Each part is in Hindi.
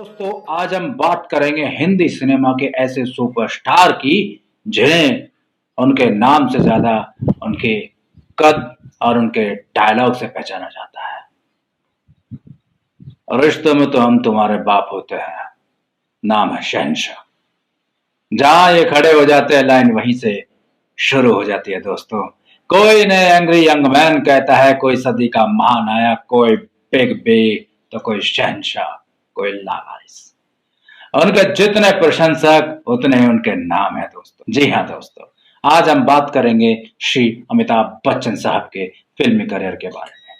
दोस्तों, आज हम बात करेंगे हिंदी सिनेमा के ऐसे सुपरस्टार की जिन्हें उनके नाम से ज्यादा उनके कद और उनके डायलॉग से पहचाना जाता है। रिश्ते में तो हम तुम्हारे बाप होते हैं, नाम है शहंशाह। जहां ये खड़े हो जाते हैं लाइन वहीं से शुरू हो जाती है। दोस्तों, कोई ने एंग्री यंग मैन कहता है, कोई सदी का महानायक, कोई बिग बी, तो कोई शहंशाह, कोई लावारिस। उनके जितने प्रशंसक उतने ही उनके नाम है। दोस्तों, जी हाँ दोस्तों, आज हम बात करेंगे श्री अमिताभ बच्चन साहब के फिल्मी करियर के बारे में।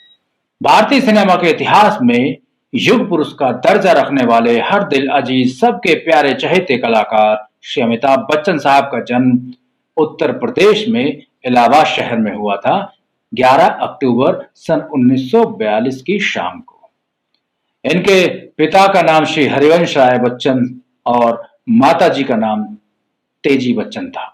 भारतीय सिनेमा के इतिहास में युग पुरुष का दर्जा रखने वाले, हर दिल अजीज, सबके प्यारे चहेते कलाकार श्री अमिताभ बच्चन साहब का जन्म उत्तर प्रदेश में इलाहाबाद शहर में हुआ था 11 अक्टूबर सन 1942 की शाम को। इनके पिता का नाम श्री हरिवंश राय बच्चन और माता जी का नाम तेजी बच्चन था।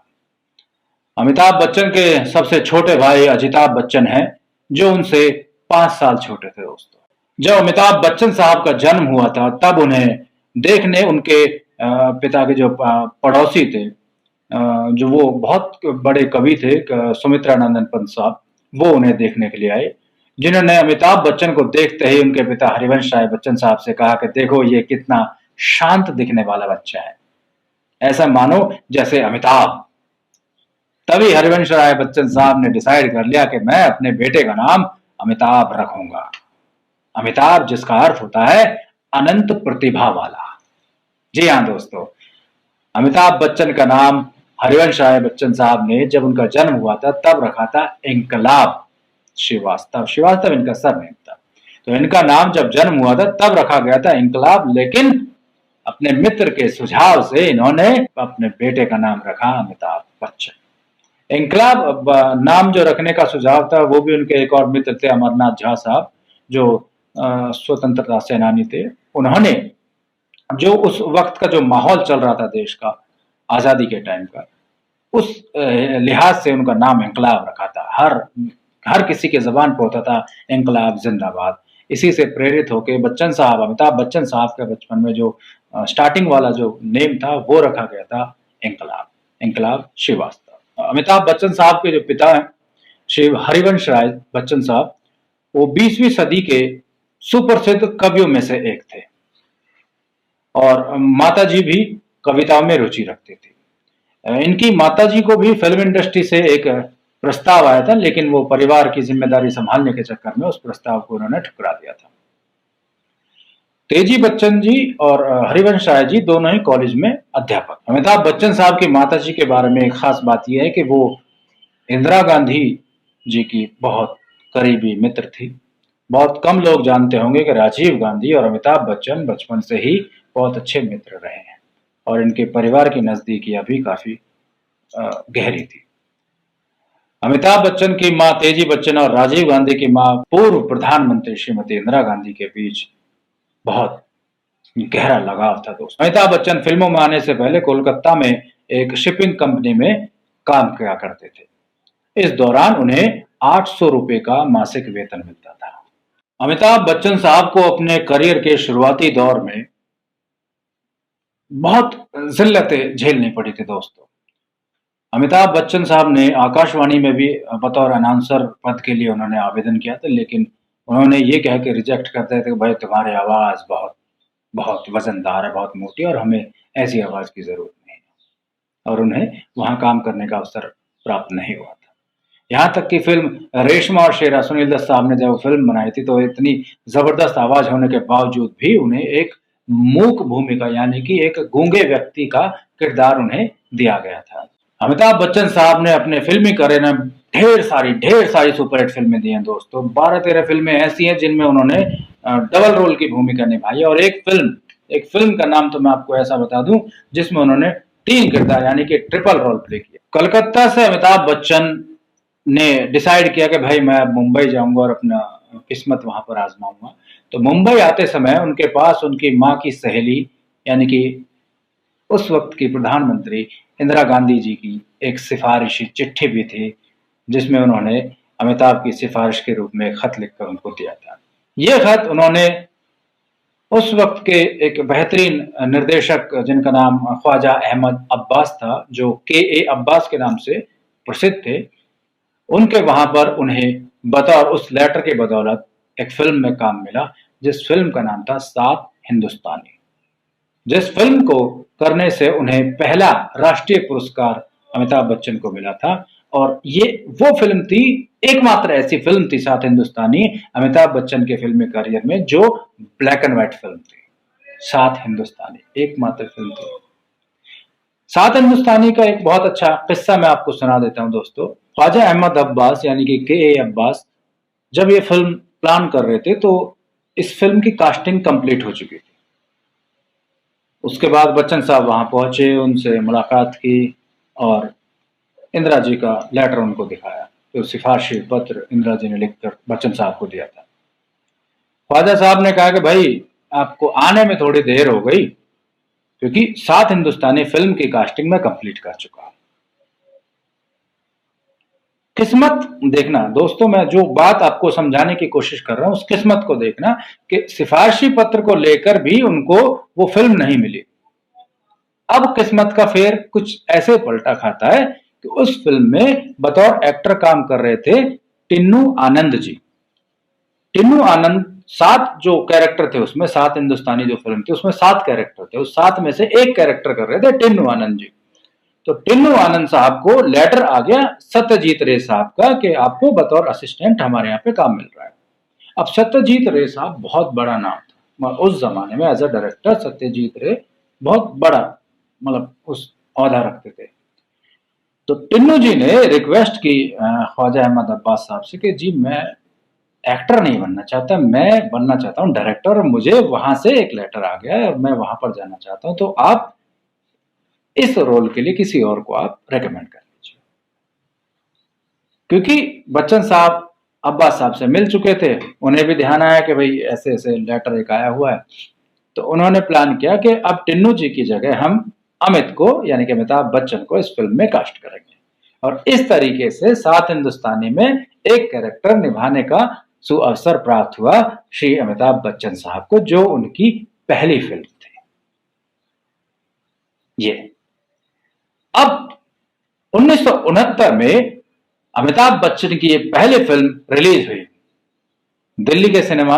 अमिताभ बच्चन के सबसे छोटे भाई अजिताभ बच्चन हैं, जो उनसे 5 साल छोटे थे। दोस्तों, जब अमिताभ बच्चन साहब का जन्म हुआ था तब उन्हें देखने उनके पिता के जो पड़ोसी थे, जो वो बहुत बड़े कवि थे, सुमित्रा नंदन पंत साहब, वो उन्हें देखने के लिए आए, जिन्होंने अमिताभ बच्चन को देखते ही उनके पिता हरिवंश राय बच्चन साहब से कहा कि देखो, ये कितना शांत दिखने वाला बच्चा है, ऐसा मानो जैसे अमिताभ। तभी हरिवंश राय बच्चन साहब ने डिसाइड कर लिया कि मैं अपने बेटे का नाम अमिताभ रखूंगा। अमिताभ जिसका अर्थ होता है अनंत प्रतिभा वाला। जी हाँ दोस्तों, अमिताभ बच्चन का नाम हरिवंश राय बच्चन साहब ने जब उनका जन्म हुआ था तब रखा था इंकलाब श्रीवास्तव। श्रीवास्तव इनका सरनेम था, तो इनका नाम जब जन्म हुआ था तब रखा गया था इंकलाब, लेकिन अपने मित्र के सुझाव से इन्होंने अपने बेटे का नाम रखा अमिताभ बच्चन। इंकलाब नाम जो रखने का सुझाव था वो भी उनके एक और मित्र थे, अमरनाथ झा साहब, जो स्वतंत्रता सेनानी थे। उन्होंने जो उस वक्त का जो माहौल चल रहा था देश का, आजादी के टाइम का, उस लिहाज से उनका नाम इंकलाब रखा था। हर किसी के जबान पर होता था इंकलाब जिंदाबाद। इसी से प्रेरित होकर बच्चन साहब, अमिताभ बच्चन साहब के बचपन में जो स्टार्टिंग वाला जो नेम था वो रखा गया था इंकलाब, इंकलाब श्रीवास्तव। अमिताभ बच्चन साहब के जो पिता हैं श्री हरिवंश राय बच्चन साहब, वो 20वीं सदी के सुप्रसिद्ध कवियों में से एक थे और माताजी भी कविताओं में रुचि रखती थी। इनकी माताजी को भी फिल्म इंडस्ट्री से एक प्रस्ताव आया था, लेकिन वो परिवार की जिम्मेदारी संभालने के चक्कर में उस प्रस्ताव को उन्होंने ठुकरा दिया था। तेजी बच्चन जी और हरिवंश राय जी दोनों ही कॉलेज में अध्यापक। अमिताभ बच्चन साहब की माताजी के बारे में एक खास बात यह है कि वो इंदिरा गांधी जी की बहुत करीबी मित्र थी। बहुत कम लोग जानते होंगे कि राजीव गांधी और अमिताभ बच्चन बचपन से ही बहुत अच्छे मित्र रहे हैं और इनके परिवार की नजदीकियां भी काफी गहरी थी। अमिताभ बच्चन की मां तेजी बच्चन और राजीव गांधी की मां पूर्व प्रधानमंत्री श्रीमती इंदिरा गांधी के बीच बहुत गहरा लगाव था। दोस्तों, अमिताभ बच्चन फिल्मों में आने से पहले कोलकाता में एक शिपिंग कंपनी में काम किया करते थे। इस दौरान उन्हें 800 रुपए का मासिक वेतन मिलता था। अमिताभ बच्चन साहब को अपने करियर के शुरुआती दौर में बहुत जिल्लतें झेलनी पड़ी थी। दोस्तों, अमिताभ बच्चन साहब ने आकाशवाणी में भी बतौर अनाउंसर पद के लिए उन्होंने आवेदन किया था, लेकिन उन्होंने ये कह के रिजेक्ट कर दिया था कि भाई, तुम्हारी आवाज बहुत बहुत वजनदार है, बहुत मोटी, और हमें ऐसी आवाज की जरूरत नहीं है, और उन्हें वहां काम करने का अवसर प्राप्त नहीं हुआ था। यहाँ तक कि फिल्म रेशमा और शेरा, सुनील दत्त साहब ने जब फिल्म बनाई थी तो इतनी जबरदस्त आवाज होने के बावजूद भी उन्हें एक मूक भूमिका, यानी कि एक गूंगे व्यक्ति का किरदार उन्हें दिया गया था। अमिताभ बच्चन साहब ने अपने फिल्मी करियर में ढेर सारी सुपरहिट फिल्में दी हैं। दोस्तों, 12-13 फिल्में ऐसी हैं जिनमें उन्होंने डबल रोल की भूमिका निभाई, और एक फिल्म का नाम तो मैं आपको ऐसा बता दूं जिसमें उन्होंने 3 किरदार, यानी कि ट्रिपल रोल प्ले किया। कलकत्ता से अमिताभ बच्चन ने डिसाइड किया कि भाई, मैं अब मुंबई जाऊंगा और अपना किस्मत वहां पर आजमाऊंगा। तो मुंबई आते समय उनके पास उनकी माँ की सहेली, यानी कि उस वक्त की प्रधानमंत्री इंदिरा गांधी जी की एक सिफारिशी चिट्ठी भी थी, जिसमें उन्होंने अमिताभ की सिफारिश के रूप में एक खत लिखकर उनको दिया था। यह खत उन्होंने उस वक्त के एक बेहतरीन निर्देशक जिनका नाम ख्वाजा अहमद अब्बास था, जो के अब्बास के नाम से प्रसिद्ध थे, उनके वहां पर उन्हें बतौर उस लेटर के बदौलत एक फिल्म में काम मिला, जिस फिल्म का नाम था सात हिंदुस्तानी। जिस फिल्म को करने से उन्हें पहला राष्ट्रीय पुरस्कार अमिताभ बच्चन को मिला था। और ये वो फिल्म थी, एकमात्र ऐसी फिल्म थी सात हिंदुस्तानी अमिताभ बच्चन के फिल्मी करियर में जो ब्लैक एंड व्हाइट फिल्म थी। सात हिंदुस्तानी एकमात्र फिल्म थी। सात हिंदुस्तानी का एक बहुत अच्छा किस्सा मैं आपको सुना देता हूं दोस्तों। ख्वाजा अहमद अब्बास यानी कि के अब्बास जब ये फिल्म प्लान कर रहे थे तो इस फिल्म की कास्टिंग कंप्लीट हो चुकी थी। उसके बाद बच्चन साहब वहां पहुंचे, उनसे मुलाकात की और इंदिरा जी का लेटर उनको दिखाया। तो सिफारिशी पत्र इंदिरा जी ने लिखकर बच्चन साहब को दिया था। ख्वाजा साहब ने कहा कि भाई आपको आने में थोड़ी देर हो गई, क्योंकि सात हिंदुस्तानी फिल्म की कास्टिंग में कंप्लीट कर चुका हूं। किस्मत देखना दोस्तों, मैं जो बात आपको समझाने की कोशिश कर रहा हूं उस किस्मत को देखना कि सिफारिशी पत्र को लेकर भी उनको वो फिल्म नहीं मिली। अब किस्मत का फेर कुछ ऐसे पलटा खाता है कि उस फिल्म में बतौर एक्टर काम कर रहे थे टिन्नू आनंद जी। टिन्नू आनंद सात जो कैरेक्टर थे उसमें, सात हिंदुस्तानी जो फिल्म थी उसमें सात कैरेक्टर थे, उस सात में से एक कैरेक्टर कर रहे थे टिन्नू आनंद जी। तो टिन्नू आनंद साहब को लेटर आ गया सत्यजीत रे साहब का कि आपको बतौर असिस्टेंट हमारे यहाँ पे काम मिल रहा है। अब सत्यजीत रे साहब बहुत बड़ा नाम था उस जमाने में, एज अ डायरेक्टर सत्यजीत रे बहुत बड़ा मतलब उस औहदा रखते थे। तो टिन्नू जी ने रिक्वेस्ट की ख्वाजा अहमद अब्बास साहब से कि जी मैं एक्टर नहीं बनना चाहता, मैं बनना चाहता हूँ डायरेक्टर, और मुझे वहां से एक लेटर आ गया है और मैं वहां पर जाना चाहता हूं, तो आप इस रोल के लिए किसी और को आप रेकमेंड कर लीजिए। क्योंकि बच्चन साहब अब्बास साहब से मिल चुके थे, उन्हें भी ध्यान आया कि भाई ऐसे ऐसे लेटर एक आया हुआ है। तो उन्होंने प्लान किया कि अब टिन्नू जी की जगह हम अमित को यानी कि अमिताभ बच्चन को इस फिल्म में कास्ट करेंगे। और इस तरीके से सात हिंदुस्तानी में एक कैरेक्टर निभाने का सुअवसर प्राप्त हुआ श्री अमिताभ बच्चन साहब को, जो उनकी पहली फिल्म थी। ये अब 1969 में अमिताभ बच्चन की ये पहली फिल्म रिलीज हुई दिल्ली के सिनेमा,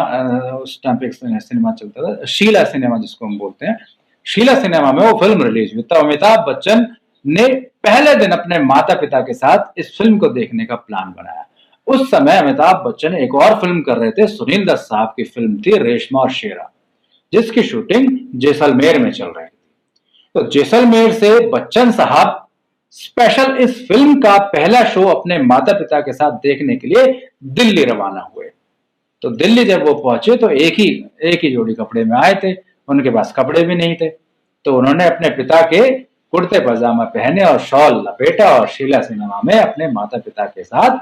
उस टाइम पे सिनेमा चलता था शीला सिनेमा जिसको हम बोलते हैं, शीला सिनेमा में वो फिल्म रिलीज हुई। तब अमिताभ बच्चन ने पहले दिन अपने माता पिता के साथ इस फिल्म को देखने का प्लान बनाया। उस समय अमिताभ बच्चन एक और फिल्म कर रहे थे, सुनील दत्त साहब की फिल्म थी रेशमा और शेरा, जिसकी शूटिंग जैसलमेर में चल रही थी। तो जैसलमेर से बच्चन साहब स्पेशल इस फिल्म का पहला शो अपने माता पिता के साथ देखने के लिए दिल्ली रवाना हुए। तो दिल्ली जब वो पहुंचे तो एक ही जोड़ी कपड़े में आए थे, उनके पास कपड़े भी नहीं थे। तो उन्होंने अपने पिता के कुर्ते पजामा पहने और शॉल लपेटा और शीला सिनेमा में अपने माता पिता के साथ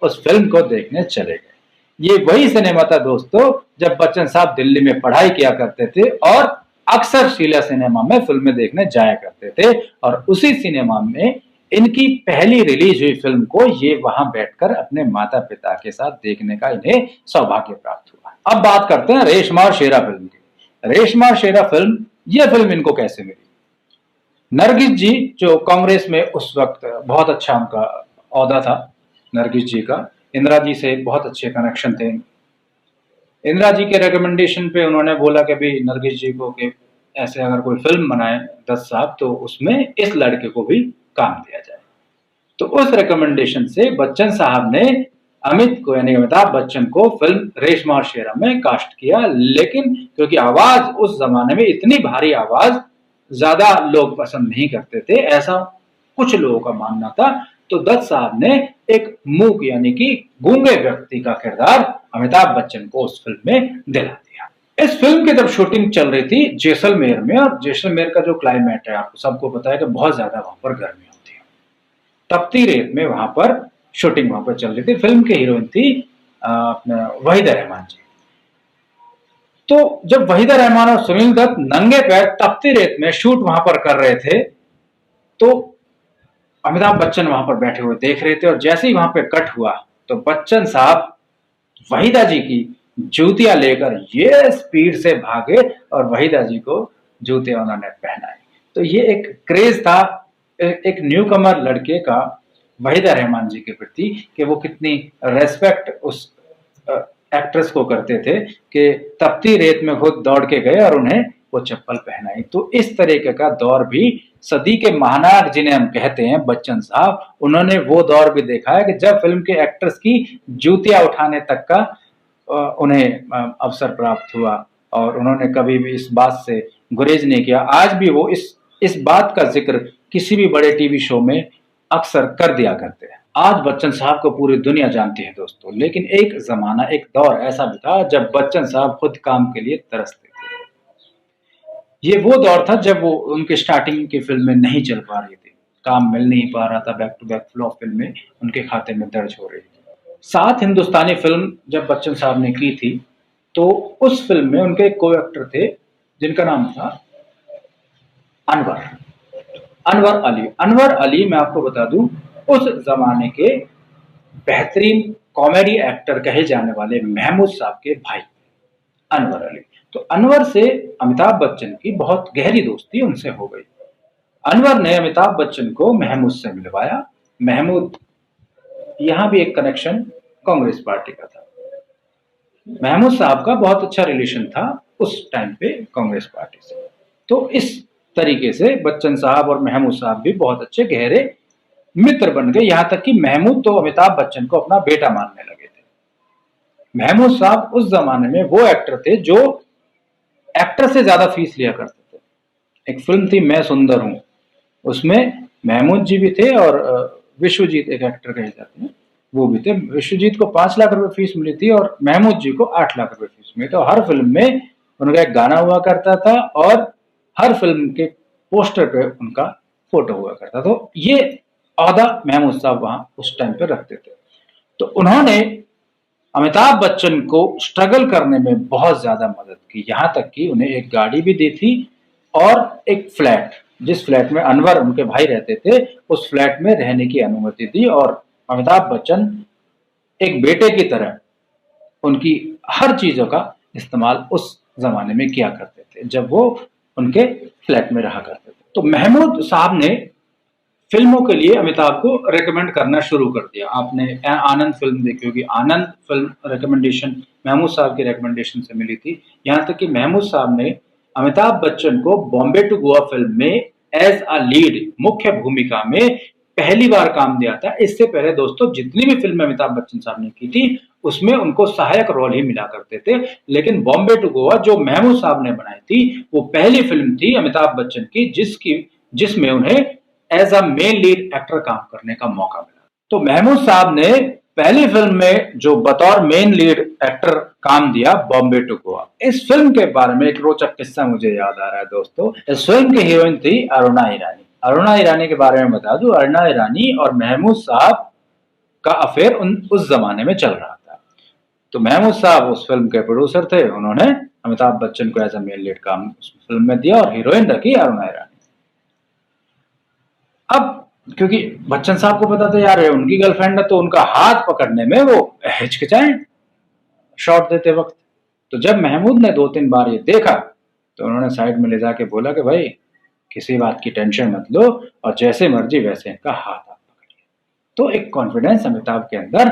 उस फिल्म को देखने चले गए। ये वही सिनेमा था दोस्तों जब बच्चन साहब दिल्ली में पढ़ाई किया करते थे और अक्सर शीला सिनेमा में फिल्में देखने जाया करते थे, और उसी सिनेमा में इनकी पहली रिलीज हुई फिल्म को ये वहां बैठकर अपने माता पिता के साथ देखने का इन्हें सौभाग्य प्राप्त हुआ। अब बात करते हैं रेशमा और शेरा फिल्म की। रेशमा और शेरा फिल्म, यह फिल्म इनको कैसे मिली? नरगिस जी जो कांग्रेस में उस वक्त बहुत अच्छा उनका औहदा था, नरगिस जी का इंदिरा जी से बहुत अच्छे कनेक्शन थे। इंदिरा जी के रिकमेंडेशन पे उन्होंने बोला कि भी नरगिस जी को कि ऐसे अगर कोई फिल्म बनाए दत्त साहब तो उसमें इस लड़के को भी काम दिया जाए। तो उस रिकमेंडेशन से बच्चन साहब ने अमित को यानी अमिताभ बच्चन को फिल्म रेशमा और शेरा में कास्ट किया, लेकिन क्योंकि आवाज उस जमाने में इतनी भारी आवाज ज्यादा लोग पसंद नहीं करते थे, ऐसा कुछ लोगों का मानना था। तो दत्त साहब ने एक मूक यानी कि गूंगे व्यक्ति का किरदार अमिताभ बच्चन को उस फिल्म में दिला दिया। इस फिल्म की जब शूटिंग चल रही थी जैसलमेर में, और जैसलमेर का जो क्लाइमेट है आपको सबको पता है कि बहुत ज्यादा वहां पर गर्मी होती है, तपती रेत में वहां पर शूटिंग वहां पर चल रही थी। फिल्म की हीरोइन थी वहीदा रहमान जी। तो जब वहीदा रहमान और सुनील दत्त नंगे पैर तपती रेत में शूट वहां पर कर रहे थे, तो अमिताभ बच्चन वहां पर बैठे हुए देख रहे थे, और जैसे ही वहां पे कट हुआ तो बच्चन साहब वहीदा जी की जूतियां लेकर ये स्पीड से भागे और वहीदा जी को जूते उन्होंने पहनाए। तो ये एक क्रेज था एक न्यू कमर लड़के का वहीदा रहमान जी के प्रति कि वो कितनी रेस्पेक्ट उस एक्ट्रेस को करते थे कि तपती रेत में खुद दौड़ के गए और उन्हें वो चप्पल पहनाई। तो इस तरीके का दौर भी सदी के महानायक जिन्हें हम कहते हैं बच्चन साहब, उन्होंने वो दौर भी देखा है कि जब फिल्म के एक्टर्स की जूतियां उठाने तक का उन्हें अवसर प्राप्त हुआ और उन्होंने कभी भी इस बात से गुरेज नहीं किया। आज भी वो इस बात का जिक्र किसी भी बड़े टीवी शो में अक्सर कर दिया करते हैं। आज बच्चन साहब को पूरी दुनिया जानती है दोस्तों, लेकिन एक जमाना एक दौर ऐसा भी था जब बच्चन साहब खुद काम के लिए तरसते थे। ये वो दौर था जब वो उनके स्टार्टिंग की फिल्में नहीं चल पा रही थी, काम मिल नहीं पा रहा था, बैक टू बैक फ्लॉप फिल्में उनके खाते में दर्ज हो रही थी। 7 हिंदुस्तानी फिल्म जब बच्चन साहब ने की थी तो उस फिल्म में उनके को एक्टर थे जिनका नाम था अनवर अली। अनवर अली, मैं आपको बता दूं, उस जमाने के बेहतरीन कॉमेडी एक्टर कहे जाने वाले महमूद साहब के भाई अनवर अली। तो अनवर से अमिताभ बच्चन की बहुत गहरी दोस्ती उनसे हो गई। अनवर ने अमिताभ बच्चन को महमूद से मिलवाया। महमूद, यहां भी एक कनेक्शन कांग्रेस पार्टी का था। महमूद साहब का बहुत अच्छा रिलेशन था उस टाइम पे कांग्रेस पार्टी से। तो इस तरीके से बच्चन साहब और महमूद साहब भी बहुत अच्छे गहरे मित्र बन गए, यहां तक कि महमूद तो अमिताभ बच्चन को अपना बेटा मानने लगे थे। महमूद साहब उस जमाने में वो एक्टर थे जो एक्टर से ज्यादा फीस लिया करते थे। एक फिल्म थी मैं सुंदर हूं, उसमें महमूद जी भी थे और विश्वजीत एक एक्टर कहे जाते हैं वो भी थे। विश्वजीत को 5 लाख रुपए फीस मिली थी और महमूद जी को 8 लाख रुपए फीस मिली। तो हर फिल्म में उनका एक गाना हुआ करता था और हर फिल्म के पोस्टर पे उनका फोटो हुआ करता। तो ये औहदा महमूद साहब वहां उस टाइम पे रखते थे। तो उन्होंने अमिताभ बच्चन को स्ट्रगल करने में बहुत ज्यादा मदद की, यहां तक कि उन्हें एक गाड़ी भी दी थी और एक फ्लैट, जिस फ्लैट में अनवर उनके भाई रहते थे, उस फ्लैट में रहने की अनुमति दी। और अमिताभ बच्चन एक बेटे की तरह उनकी हर चीजों का इस्तेमाल उस जमाने में किया करते थे जब वो उनके फ्लैट में रहा करते थे। तो महमूद साहब ने फिल्मों के लिए अमिताभ को रेकमेंड करना शुरू कर दिया। आपने आनंद फिल्म देखी होगी, आनंद फिल्म रेकमेंडेशन महमूद साहब की रेकमेंडेशन से मिली थी। यहां तक कि महमूद साहब ने अमिताभ बच्चन को बॉम्बे टू गोवा फिल्म में एज अ लीड मुख्य भूमिका में पहली बार काम दिया था। इससे पहले दोस्तों जितनी भी फिल्म अमिताभ बच्चन साहब ने की थी उसमें उनको सहायक रोल ही मिला करते थे, लेकिन बॉम्बे टू गोवा जो महमूद साहब ने बनाई थी वो पहली फिल्म थी अमिताभ बच्चन की जिसमें उन्हें as a main lead actor काम करने का मौका मिला। तो महमूद साहब ने पहली फिल्म में जो बतौर मेन लीड एक्टर काम दिया बॉम्बे टू गोवा। इस फिल्म के बारे में एक रोचक किस्सा मुझे याद आ रहा है दोस्तों। इस फिल्म की हीरोइन थी अरुणा ईरानी। अरुणा ईरानी के बारे में बता दूं, अरुणा ईरानी और महमूद साहब का अफेयर उस जमाने में चल रहा था। तो महमूद साहब उस फिल्म के प्रोड्यूसर थे, उन्होंने अमिताभ बच्चन को एज अ मेन लीड काम उस फिल्म में दिया और हीरोइन रखी अरुणा ईरानी। अब क्योंकि बच्चन साहब को पता था यार उनकी गर्लफ्रेंड है, तो उनका हाथ पकड़ने में वो हिचकिचाए शॉट देते वक्त। तो जब महमूद ने 2-3 बार ये देखा तो उन्होंने साइड में ले जाके बोला कि भाई किसी बात की टेंशन मत लो और जैसे मर्जी वैसे इनका हाथ आप पकड़िए। तो एक कॉन्फिडेंस अमिताभ के अंदर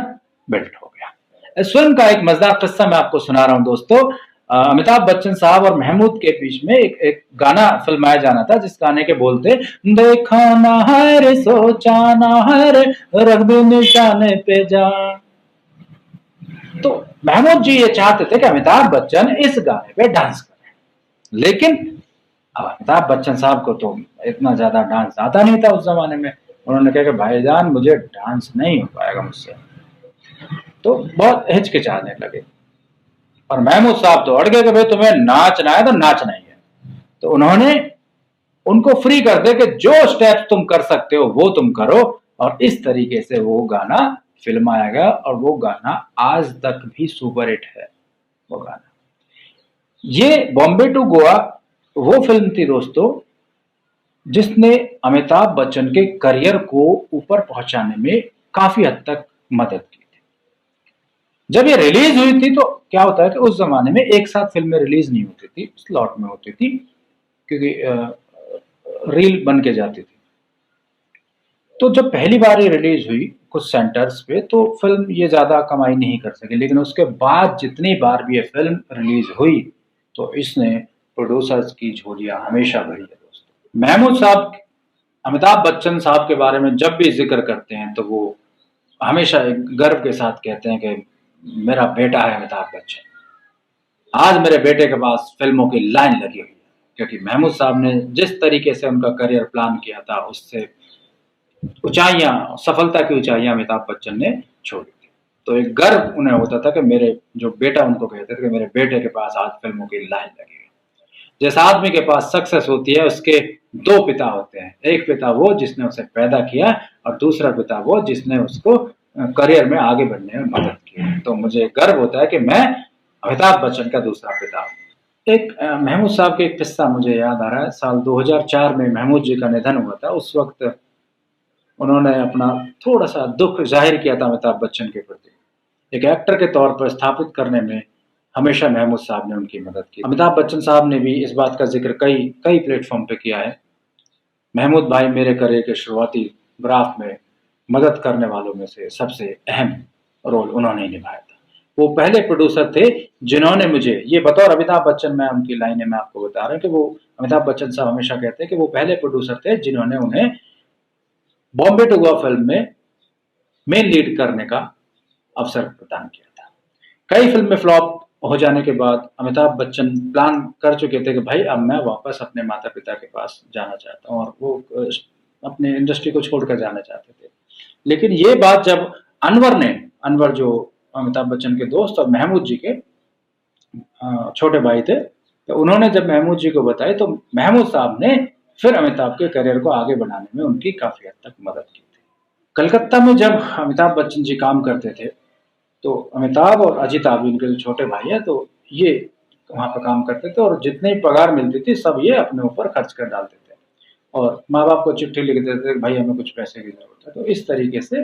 बिल्ट हो गया। इस फिल्म का एक मजेदार किस्सा मैं आपको सुना रहा हूं दोस्तों। अमिताभ बच्चन साहब और महमूद के बीच में एक गाना फिल्माया जाना था जिस गाने के बोलते देखा ना है रे सोचा ना है रे रख दे निशाने पे जा। तो महमूद जी ये चाहते थे कि अमिताभ बच्चन इस गाने पे डांस करें, लेकिन अब अमिताभ बच्चन साहब को तो इतना ज्यादा डांस आता नहीं था उस जमाने में। उन्होंने कहा कि भाईजान मुझे डांस नहीं हो पाएगा मुझसे, तो बहुत हिचकिचाने लगे। और महमूद साहब तो अड़ गए कि भाई तुम्हें नाचना है तो नाचना ही है। तो उन्होंने उनको फ्री कर दे कि जो स्टेप्स तुम कर सकते हो वो तुम करो, और इस तरीके से वो गाना फिल्माया गया और वो गाना आज तक भी सुपरहिट है। वो गाना, ये बॉम्बे टू गोवा वो फिल्म थी दोस्तों जिसने अमिताभ बच्चन के करियर को ऊपर पहुंचाने में काफी हद तक मदद की थी। जब ये रिलीज हुई थी तो क्या होता है कि उस जमाने में एक साथ फिल्में रिलीज नहीं होती थी, स्लॉट में होती थी, क्योंकि रील बन के जाती थी। तो जब पहली बार ये रिलीज हुई कुछ सेंटर्स पे तो फिल्म ये ज्यादा कमाई नहीं कर सकी, लेकिन उसके बाद जितनी बार भी ये फिल्म रिलीज हुई तो इसने प्रोड्यूसर्स की झोलियां हमेशा भरी है दोस्तों। महमूद साहब, अमिताभ बच्चन साहब के बारे में जब भी जिक्र करते हैं तो वो हमेशा एक गर्व के साथ कहते हैं कि मेरा बेटा है अमिताभ बच्चन, आज मेरे बेटे के पास फिल्मों की लाइन लगी हुई है, क्योंकि महमूद साहब ने जिस तरीके से उनका करियर प्लान किया था उससे ऊंचाइयां, सफलता की ऊंचाइयां अमिताभ बच्चन ने छोड़ी थी। तो एक गर्व उन्हें होता था कि मेरे जो बेटा, उनको कहते थे कि मेरे बेटे के पास आज फिल्मों की लाइन लगी है। जिस आदमी के पास सक्सेस होती है उसके दो पिता होते हैं, एक पिता वो जिसने उसे पैदा किया और दूसरा पिता वो जिसने उसको करियर में आगे बढ़ने में मदद की। तो मुझे गर्व होता है कि मैं अमिताभ बच्चन का दूसरा पिता हूँ। एक महमूद साहब का एक किस्सा मुझे याद आ रहा है। साल 2004 में महमूद जी का निधन हुआ था। उस वक्त उन्होंने अपना थोड़ा सा दुख जाहिर किया था अमिताभ बच्चन के प्रति। एक एक्टर के तौर पर स्थापित करने में हमेशा महमूद साहब ने उनकी मदद की। अमिताभ बच्चन साहब ने भी इस बात का जिक्र कई कई प्लेटफॉर्म पे किया है। महमूद भाई मेरे करियर के शुरुआती ग्राफ में मदद करने वालों में से सबसे अहम रोल उन्होंने ही निभाया था। वो पहले प्रोड्यूसर थे जिन्होंने मुझे, ये बतौर अमिताभ बच्चन, मैं उनकी लाइनें मैं आपको बता रहा हूँ कि वो अमिताभ बच्चन साहब हमेशा कहते हैं कि वो पहले प्रोड्यूसर थे जिन्होंने उन्हें बॉम्बे टू गोवा फिल्म में मेन लीड करने का अवसर प्रदान किया था। कई फिल्में फ्लॉप हो जाने के बाद अमिताभ बच्चन प्लान कर चुके थे कि भाई अब मैं वापस अपने माता पिता के पास जाना चाहता हूँ, और वो अपने इंडस्ट्री को छोड़कर जाना चाहते थे। लेकिन ये बात जब अनवर जो अमिताभ बच्चन के दोस्त और महमूद जी के छोटे भाई थे, तो उन्होंने जब महमूद जी को बताई तो महमूद साहब ने फिर अमिताभ के करियर को आगे बढ़ाने में उनकी काफी हद तक मदद की थी। कलकत्ता में जब अमिताभ बच्चन जी काम करते थे तो अमिताभ और अजित आबी, इनके जो छोटे भाई हैं, तो ये वहां पर काम करते थे और जितनी पगार मिलती थी सब ये अपने ऊपर खर्च कर डालते थे और माँ बाप को चिट्ठी लिख देते थे भाई हमें कुछ पैसे की जरूरत है। तो इस तरीके से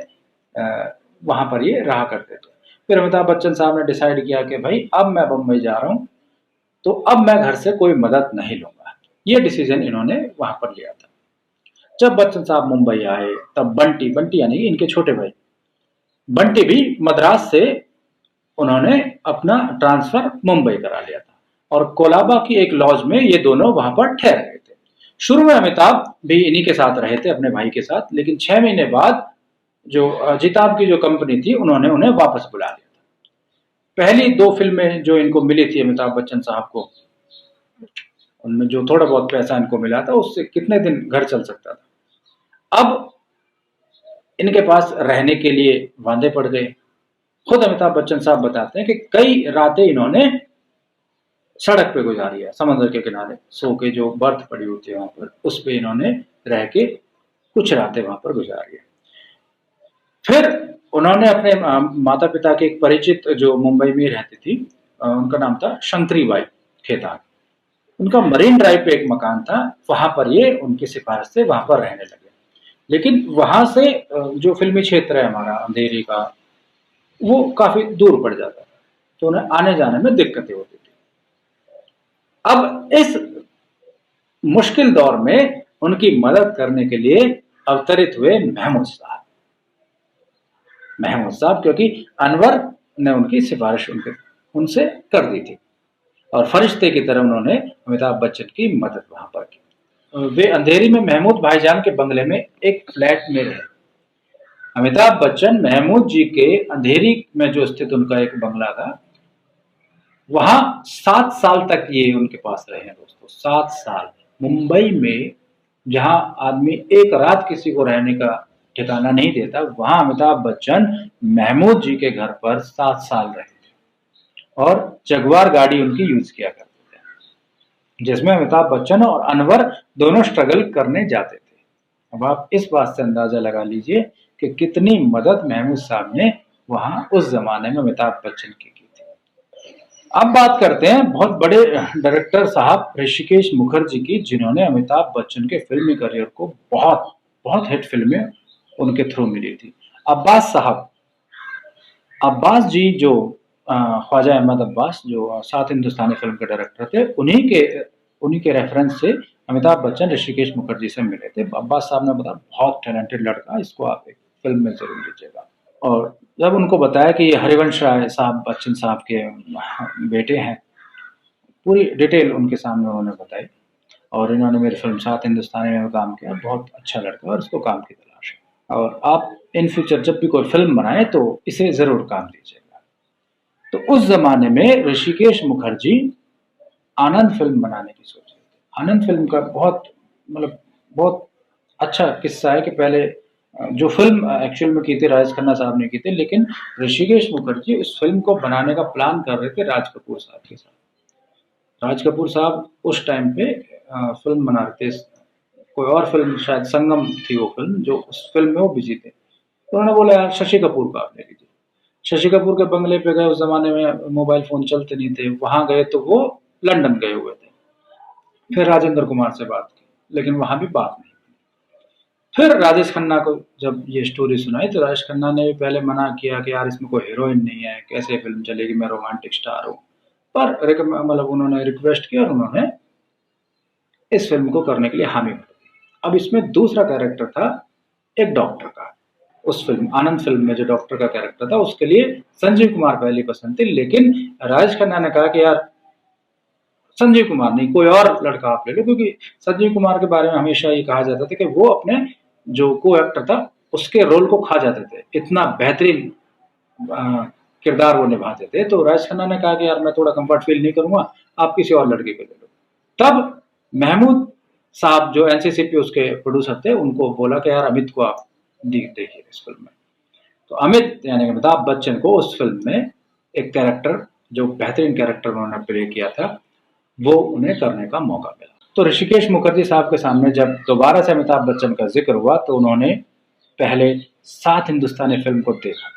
वहां पर ये रहा करते थे। फिर अमिताभ बच्चन साहब ने डिसाइड किया कि भाई अब मैं बम्बई जा रहा हूँ तो अब मैं घर से कोई मदद नहीं लूंगा। ये डिसीजन इन्होंने वहां पर लिया था। जब बच्चन साहब मुंबई आए तब बंटी बंटी यानी इनके छोटे भाई बंटी भी मद्रास से उन्होंने अपना ट्रांसफर मुंबई करा लिया था और कोलाबा की एक लॉज में ये दोनों वहां पर ठहर गए थे। शुरू में अमिताभ भी इन्हीं के साथ रहे थे अपने भाई के साथ, लेकिन 6 महीने बाद जो जिताब की जो कंपनी थी उन्होंने उन्हें वापस बुला लिया था। पहली 2 फिल्में जो इनको मिली थी अमिताभ बच्चन साहब को, उनमें जो थोड़ा बहुत पैसा इनको मिला था उससे कितने दिन घर चल सकता था। अब इनके पास रहने के लिए वांदे पड़ गए। खुद अमिताभ बच्चन साहब बताते हैं कि कई रातें इन्होंने सड़क पे गुजारी है, समंदर के किनारे सो के, जो बर्थ पड़ी होती है वहां पर उस पे इन्होंने रह के कुछ रातें वहां पर गुजारी है। फिर उन्होंने अपने माता पिता के एक परिचित जो मुंबई में रहती थी, उनका नाम था शंकरी बाई खेतान। उनका मरीन ड्राइव पे एक मकान था, वहां पर ये उनकी सिफारिश से वहां पर रहने लगे। लेकिन वहां से जो फिल्मी क्षेत्र है हमारा अंधेरी का, वो काफी दूर पड़ जाता था, तो उन्हें आने जाने में दिक्कतें होती थी। अब इस मुश्किल दौर में उनकी मदद करने के लिए अवतरित हुए महमूद साहब। क्योंकि अनवर ने उनकी सिफारिश उनसे कर दी थी और फरिश्ते की तरह उन्होंने अमिताभ बच्चन की मदद वहां पर की। वे अंधेरी में महमूद भाईजान के बंगले में एक फ्लैट में रहे। अमिताभ बच्चन महमूद जी के अंधेरी में जो स्थित उनका एक बंगला था, वहां 7 साल तक ये उनके पास रहे हैं दोस्तों। 7 साल मुंबई में, जहां आदमी एक रात किसी को रहने का ठिकाना नहीं देता, वहां अमिताभ बच्चन महमूद जी के घर पर 7 साल रहे थे और जगुआर गाड़ी उनकी यूज किया करते थे, जिसमें अमिताभ बच्चन और अनवर दोनों स्ट्रगल करने जाते थे। अब आप इस बात से अंदाजा लगा लीजिए कि कितनी मदद महमूद साहब ने वहां उस जमाने में अमिताभ बच्चन की थी। अब बात करते हैं बहुत बड़े डायरेक्टर साहब ऋषिकेश मुखर्जी की, जिन्होंने अमिताभ बच्चन के फिल्मी करियर को बहुत बहुत हिट फिल्में उनके थ्रू मिली थी। अब्बास साहब अब्बास जी जो ख्वाजा अहमद अब्बास जो सात हिंदुस्तानी फिल्म के डायरेक्टर थे, उन्हीं के रेफरेंस से अमिताभ बच्चन ऋषिकेश मुखर्जी से मिले थे। अब्बास साहब ने बताया बहुत टैलेंटेड लड़का, इसको आप एक फिल्म में जरूर लीजिएगा। और जब उनको बताया कि ये हरिवंश राय साहब बच्चन साहब के बेटे हैं, पूरी डिटेल उनके सामने उन्होंने बताई। और इन्होंने मेरी फिल्म सात हिंदुस्तानी में काम किया, बहुत अच्छा लड़का और इसको काम की तलाश है, और आप इन फ्यूचर जब भी कोई फिल्म बनाए तो इसे जरूर काम दीजिएगा। तो उस जमाने में ऋषिकेश मुखर्जी आनंद फिल्म बनाने की सोच रहे थे। आनंद फिल्म का बहुत अच्छा किस्सा है कि पहले जो फिल्म एक्चुअल में की थी राजेश खन्ना साहब ने की थी, लेकिन ऋषिकेश मुखर्जी उस फिल्म को बनाने का प्लान कर रहे थे राज कपूर साहब के साथ। राज कपूर साहब उस टाइम पे फिल्म बना रहे थे, कोई और फिल्म, शायद संगम थी वो फिल्म, जो उस फिल्म में वो बिजी थे। तो उन्होंने बोला यार शशि कपूर को आप ले लीजिए। शशि कपूर के बंगले पे गए, उस जमाने में मोबाइल फोन चलते नहीं थे, वहां गए तो वो लंदन गए हुए थे। फिर राजेंद्र कुमार से बात की, लेकिन वहां भी बात नहीं। फिर राजेश खन्ना को जब ये स्टोरी सुनाई तो राजेश खन्ना ने भी पहले मना किया कि यार इसमें कोई हीरोइन नहीं है, कैसे फिल्म चलेगी, मैं रोमांटिक स्टार हूँ। पर उन्होंने रिक्वेस्ट किया और उन्होंने इस फिल्म को करने के लिए हामी भर दी। अब इसमें दूसरा कैरेक्टर था एक डॉक्टर का। उस फिल्म आनंद फिल्म में जो डॉक्टर का कैरेक्टर था उसके लिए संजीव कुमार पहली पसंद थी, लेकिन राजेश खन्ना ने कहा कि यार संजीव कुमार नहीं, कोई और लड़का आप ले लो, क्योंकि संजीव कुमार के बारे में हमेशा ये कहा जाता था कि वो अपने जो को एक्टर था उसके रोल को खा जाते थे, इतना बेहतरीन किरदार वो निभाते थे। तो राजेश खन्ना ने कहा कि यार मैं थोड़ा कंफर्ट फील नहीं करूंगा, आप किसी और लड़के को ले लो। तब महमूद साहब जो एनसीसीपी उसके प्रोड्यूसर थे, उनको बोला कि यार अमित को आप देखिए इस फिल्म में। तो अमित यानी अमिताभ बच्चन को उस फिल्म में एक कैरेक्टर, जो बेहतरीन कैरेक्टर उन्होंने प्ले किया था, वो उन्हें करने का मौका मिला। तो ऋषिकेश मुखर्जी साहब के सामने जब दोबारा से अमिताभ बच्चन का जिक्र हुआ तो उन्होंने पहले सात हिंदुस्तानी फिल्म को देखा।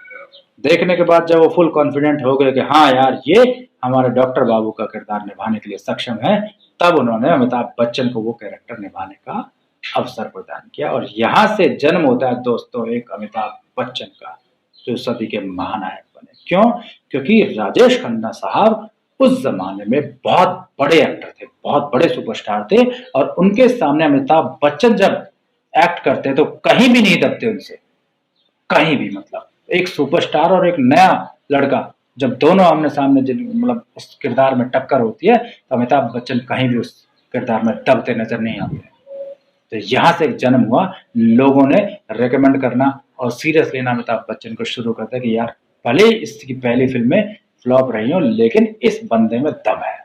देखने के बाद जब वो फुल कॉन्फिडेंट हो गए कि हाँ यार ये हमारे डॉक्टर बाबू का किरदार निभाने के लिए सक्षम है, तब उन्होंने अमिताभ बच्चन को वो कैरेक्टर निभाने का अवसर प्रदान किया। और यहां से जन्म होता है दोस्तों एक अमिताभ बच्चन का, जो सदी के महानायक बने। क्यों? क्योंकि राजेश खन्ना साहब उस जमाने में बहुत बड़े एक्टर थे, बहुत बड़े सुपरस्टार थे, और उनके सामने अमिताभ बच्चन जब एक्ट करते तो कहीं भी नहीं दबते उनसे, कहीं भी। एक सुपरस्टार और एक नया लड़का जब दोनों आमने सामने उस किरदार में टक्कर होती है तो अमिताभ बच्चन कहीं भी उस किरदार में दबते नजर नहीं आते। तो यहां से एक जन्म हुआ, लोगों ने रेकमेंड करना और सीरियस लेना अमिताभ बच्चन को शुरू करता है कि यार भले इसकी पहली फिल्में फ्लॉप रही हो, लेकिन इस बंदे में दम है।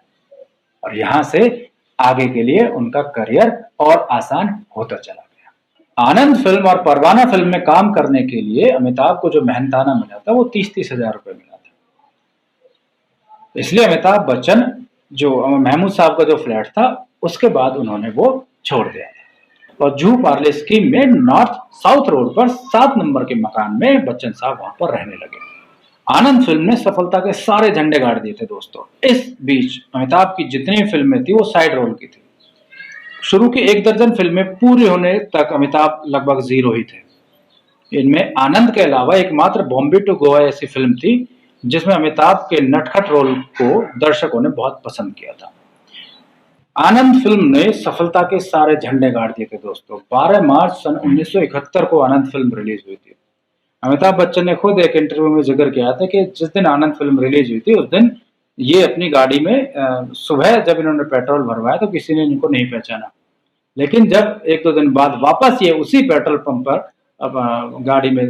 और यहां से आगे के लिए उनका करियर और आसान होता चला गया। आनंद फिल्म और परवाना फिल्म में काम करने के लिए अमिताभ को जो मेहनताना मिला था वो 30-30 हजार रुपए मिला था। इसलिए अमिताभ बच्चन जो महमूद साहब का जो फ्लैट था उसके बाद उन्होंने वो छोड़ दिया था, और जूहू पार्ले स्कीम में नॉर्थ साउथ रोड पर 7 नंबर के मकान में बच्चन साहब वहां पर रहने लगे। आनंद फिल्म ने सफलता के सारे झंडे गाड़ दिए थे दोस्तों। इस बीच अमिताभ की जितनी फिल्में थी वो साइड रोल की थी। शुरू की 1 दर्जन फिल्में पूरी होने तक अमिताभ लगभग जीरो ही थे। इनमें आनंद के अलावा एकमात्र बॉम्बे टू गोवा ऐसी फिल्म थी जिसमें अमिताभ के नटखट रोल को दर्शकों ने बहुत पसंद किया था। आनंद फिल्म ने सफलता के सारे झंडे गाड़ दिए थे दोस्तों। 12 मार्च सन 1971 को आनंद फिल्म रिलीज हुई थी। अमिताभ बच्चन ने खुद एक इंटरव्यू में जिक्र किया था कि जिस दिन आनंद फिल्म रिलीज हुई थी उस दिन ये अपनी गाड़ी में सुबह जब इन्होंने पेट्रोल भरवाया तो किसी ने इनको नहीं पहचाना, लेकिन जब 1-2 दिन बाद वापस ये उसी पेट्रोल पंप पर गाड़ी में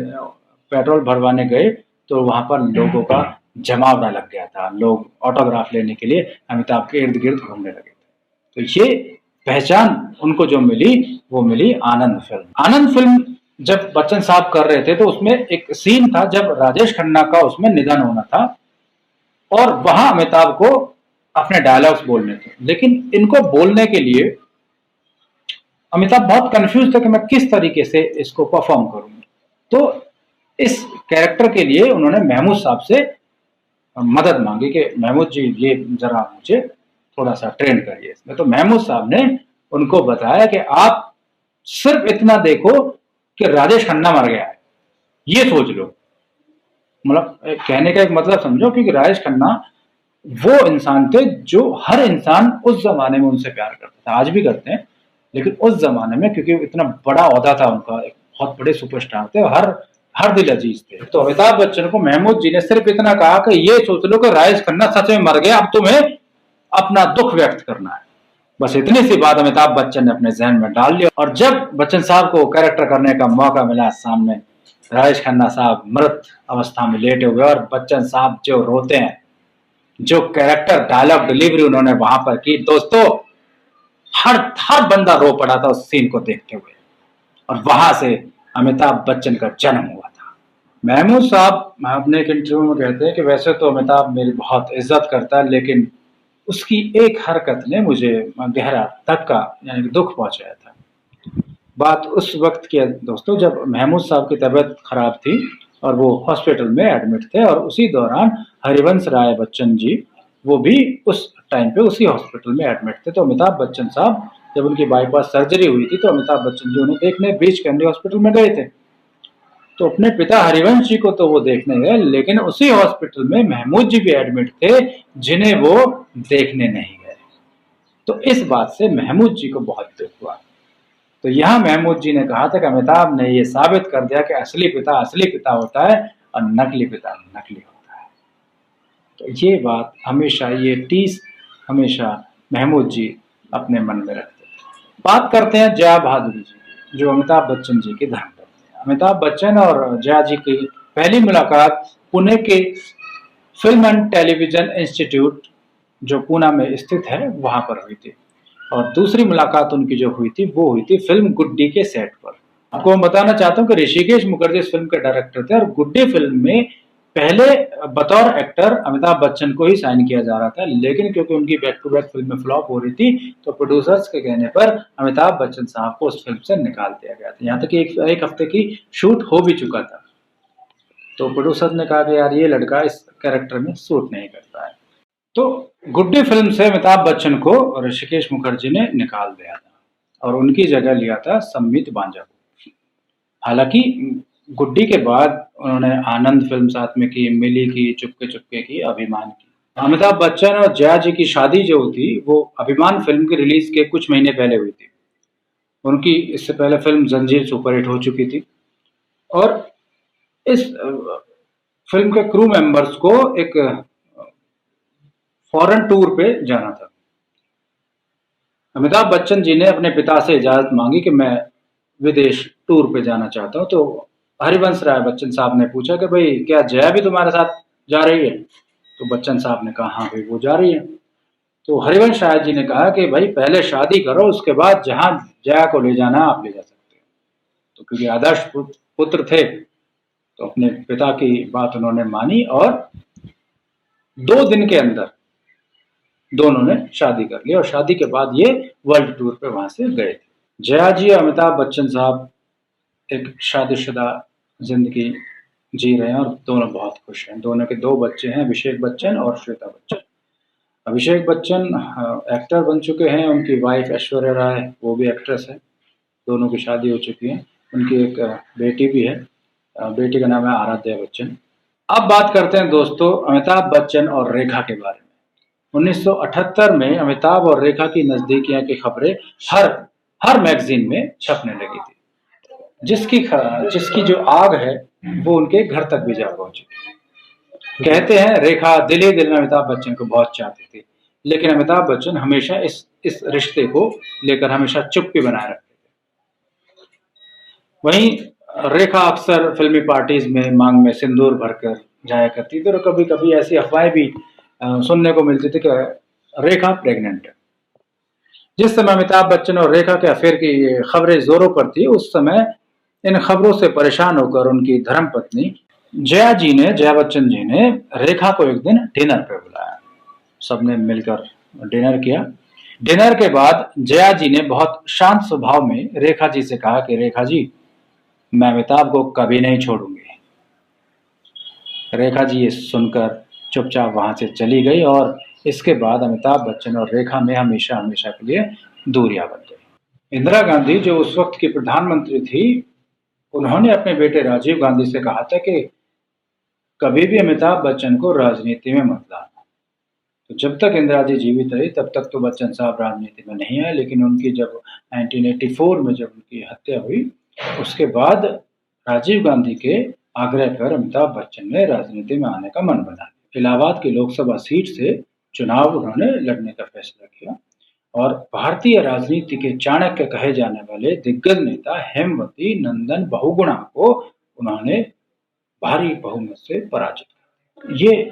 पेट्रोल भरवाने गए तो वहां पर लोगों का जमावड़ा लग गया था। लोग ऑटोग्राफ लेने के लिए अमिताभ के इर्द गिर्द घूमने लगे थे। तो ये पहचान उनको जो मिली वो मिली आनंद फिल्म। आनंद फिल्म जब बच्चन साहब कर रहे थे तो उसमें एक सीन था जब राजेश खन्ना का उसमें निधन होना था और वहां अमिताभ को अपने डायलॉग्स बोलने थे, लेकिन इनको बोलने के लिए अमिताभ बहुत कंफ्यूज थे कि मैं किस तरीके से इसको परफॉर्म करूं। तो इस कैरेक्टर के लिए उन्होंने महमूद साहब से मदद मांगी कि महमूद जी ये जरा मुझे थोड़ा सा ट्रेन करिए इसमें। तो महमूद साहब ने उनको बताया कि आप सिर्फ इतना देखो कि राजेश खन्ना मर गया है, ये सोच लो, मतलब कहने का एक मतलब समझो, क्योंकि राजेश खन्ना वो इंसान थे जो हर इंसान उस जमाने में उनसे प्यार करता था, आज भी करते हैं, लेकिन उस जमाने में क्योंकि इतना बड़ा ओहदा था उनका, एक बहुत बड़े सुपरस्टार थे, हर हर दिल अजीज थे। तो अमिताभ बच्चन को महमूद जी ने सिर्फ इतना कहा कि ये सोच लो कि राजेश खन्ना सच में मर गया, अब तुम्हें अपना दुख व्यक्त करना है। बस इतनी सी बात अमिताभ बच्चन ने अपने जहन में डाल लिया। और जब बच्चन साहब को कैरेक्टर करने का मौका मिला, सामने राजेश खन्ना साहब मृत अवस्था में लेटे हुए और बच्चन साहब जो रोते हैं, जो कैरेक्टर डायलॉग डिलीवरी उन्होंने वहां पर की दोस्तों, हर हर बंदा रो पड़ा था उस सीन को देखते हुए। और वहां से अमिताभ बच्चन का जन्म हुआ था। महमूद साहब अपने एक इंटरव्यू में कहते हैं कि वैसे तो अमिताभ मेरी बहुत इज्जत करता है, लेकिन उसकी एक हरकत ने मुझे गहरा धक्का यानी दुख पहुंचाया था। बात उस वक्त की है दोस्तों जब महमूद साहब की तबीयत खराब थी और वो हॉस्पिटल में एडमिट थे, और उसी दौरान हरिवंश राय बच्चन जी वो भी उस टाइम पे उसी हॉस्पिटल में एडमिट थे। तो अमिताभ बच्चन साहब जब उनकी बाईपास सर्जरी हुई थी तो अमिताभ बच्चन जी उन्हें देखने बीच कैंडी हॉस्पिटल में गए थे। तो अपने पिता हरिवंश जी को तो वो देखने गए, लेकिन उसी हॉस्पिटल में महमूद जी भी एडमिट थे जिन्हें वो देखने नहीं गए। तो इस बात से महमूद जी को बहुत दुख हुआ। तो यहाँ महमूद जी ने कहा था कि अमिताभ ने ये साबित कर दिया कि असली पिता होता है और नकली पिता नकली होता है। तो ये बात हमेशा, ये टीस हमेशा महमूद जी अपने मन में रखते थे। बात करते हैं जया बहादुरी जी, जो अमिताभ बच्चन जी की धर्मपत्नी है। अमिताभ बच्चन और जया जी की पहली मुलाकात पुणे के फिल्म एंड टेलीविजन इंस्टीट्यूट जो पूना में स्थित है वहां पर हुई थी। और दूसरी मुलाकात उनकी जो हुई थी वो हुई थी फिल्म गुड्डी के सेट पर। आपको मैं बताना चाहता हूँ कि ऋषिकेश मुखर्जी इस फिल्म के डायरेक्टर थे और गुड्डी फिल्म में पहले बतौर एक्टर अमिताभ बच्चन को ही साइन किया जा रहा था, लेकिन क्योंकि उनकी बैक टू बैक फिल्में फ्लॉप हो रही थी तो प्रोड्यूसर्स के कहने पर अमिताभ बच्चन साहब को उस फिल्म से निकाल दिया गया था। यहाँ तक कि एक हफ्ते की शूट हो भी चुका था। तो प्रोड्यूसर ने कहा कि यार ये लड़का इस कैरेक्टर में सूट नहीं करता है। तो गुड्डी फिल्म से अमिताभ बच्चन को ऋषिकेश मुखर्जी ने निकाल दिया था और उनकी जगह लिया था सम्मीत बांजा को। हालांकि गुड्डी के बाद उन्होंने आनंद फिल्म साथ में की, मिली की, चुपके चुपके की, अभिमान की। अमिताभ बच्चन और जया जी की शादी जो थी वो अभिमान फिल्म की रिलीज के कुछ महीने पहले हुई थी। उनकी इससे पहले फिल्म जंजीर सुपरहिट हो चुकी थी और इस फिल्म के क्रू मेंबर्स को एक फॉरेन टूर पे जाना था। अमिताभ बच्चन जी ने अपने पिता से इजाजत मांगी कि मैं विदेश टूर पे जाना चाहता हूँ। तो हरिवंश राय बच्चन साहब ने पूछा कि भाई क्या जया भी तुम्हारे साथ जा रही है? तो बच्चन साहब ने कहा हाँ भाई वो जा रही है। तो हरिवंश राय जी ने कहा कि भाई पहले शादी करो, उसके बाद जहां जया को ले जाना आप ले जा सकते हो। तो क्योंकि आदर्श पुत्र थे तो अपने पिता की बात उन्होंने मानी और 2 दिन के अंदर दोनों ने शादी कर ली और शादी के बाद ये वर्ल्ड टूर पे वहां से गए थे। जया जी और अमिताभ बच्चन साहब एक शादीशुदा जिंदगी जी रहे हैं और दोनों बहुत खुश हैं। दोनों के 2 बच्चे हैं, अभिषेक बच्चन और श्वेता बच्चन। अभिषेक बच्चन एक्टर बन चुके हैं, उनकी वाइफ ऐश्वर्या राय वो भी एक्ट्रेस है, दोनों की शादी हो चुकी है। उनकी एक बेटी भी है, बेटी का नाम है आराध्या बच्चन। अब बात करते हैं दोस्तों अमिताभ बच्चन और रेखा के बारे में। 1978 में अमिताभ और रेखा की नजदीकियां की खबरें हर हर मैगजीन में छपने लगी थी, जिसकी जो आग है वो उनके घर तक भी जा पहुंची। कहते हैं रेखा दिल ही दिल में अमिताभ बच्चन को बहुत चाहती थी, लेकिन अमिताभ बच्चन हमेशा इस रिश्ते को लेकर हमेशा चुप्पी बनाए रखते थे। वहीं रेखा अक्सर फिल्मी पार्टीज में मांग में सिंदूर भरकर जाया करती थी और कभी कभी ऐसी अफवाहें भी सुनने को मिलती थी कि रेखा प्रेग्नेंट है। जिस समय अमिताभ बच्चन और रेखा के अफेयर की खबरें जोरों पर थी, उस समय इन खबरों से परेशान होकर उनकी धर्मपत्नी जया बच्चन जी ने रेखा को एक दिन डिनर पे बुलाया। सबने मिलकर डिनर किया। डिनर के बाद जया जी ने बहुत शांत स्वभाव में रेखा जी से कहा कि रेखा जी मैं अमिताभ को कभी नहीं छोड़ूंगी। रेखा जी ये सुनकर चुपचाप वहां से चली गई और इसके बाद अमिताभ बच्चन और रेखा में हमेशा हमेशा के लिए दूरियां बन गई। इंदिरा गांधी जो उस वक्त की प्रधानमंत्री थी, उन्होंने अपने बेटे राजीव गांधी से कहा था कि कभी भी अमिताभ बच्चन को राजनीति में मत लाना। तो जब तक इंदिरा जी जीवित रही तब तक तो बच्चन साहब राजनीति में नहीं आए, लेकिन उनकी जब 1984 में जब उनकी हत्या हुई उसके बाद राजीव गांधी के आग्रह पर अमिताभ बच्चन ने राजनीति में आने का मन बना लिया। इलाहाबाद की लोकसभा सीट से चुनाव उन्होंने लड़ने का फैसला किया और भारतीय राजनीति के चाणक्य कहे जाने वाले दिग्गज नेता हेमवती नंदन बहुगुणा को उन्होंने भारी बहुमत से पराजित किया। ये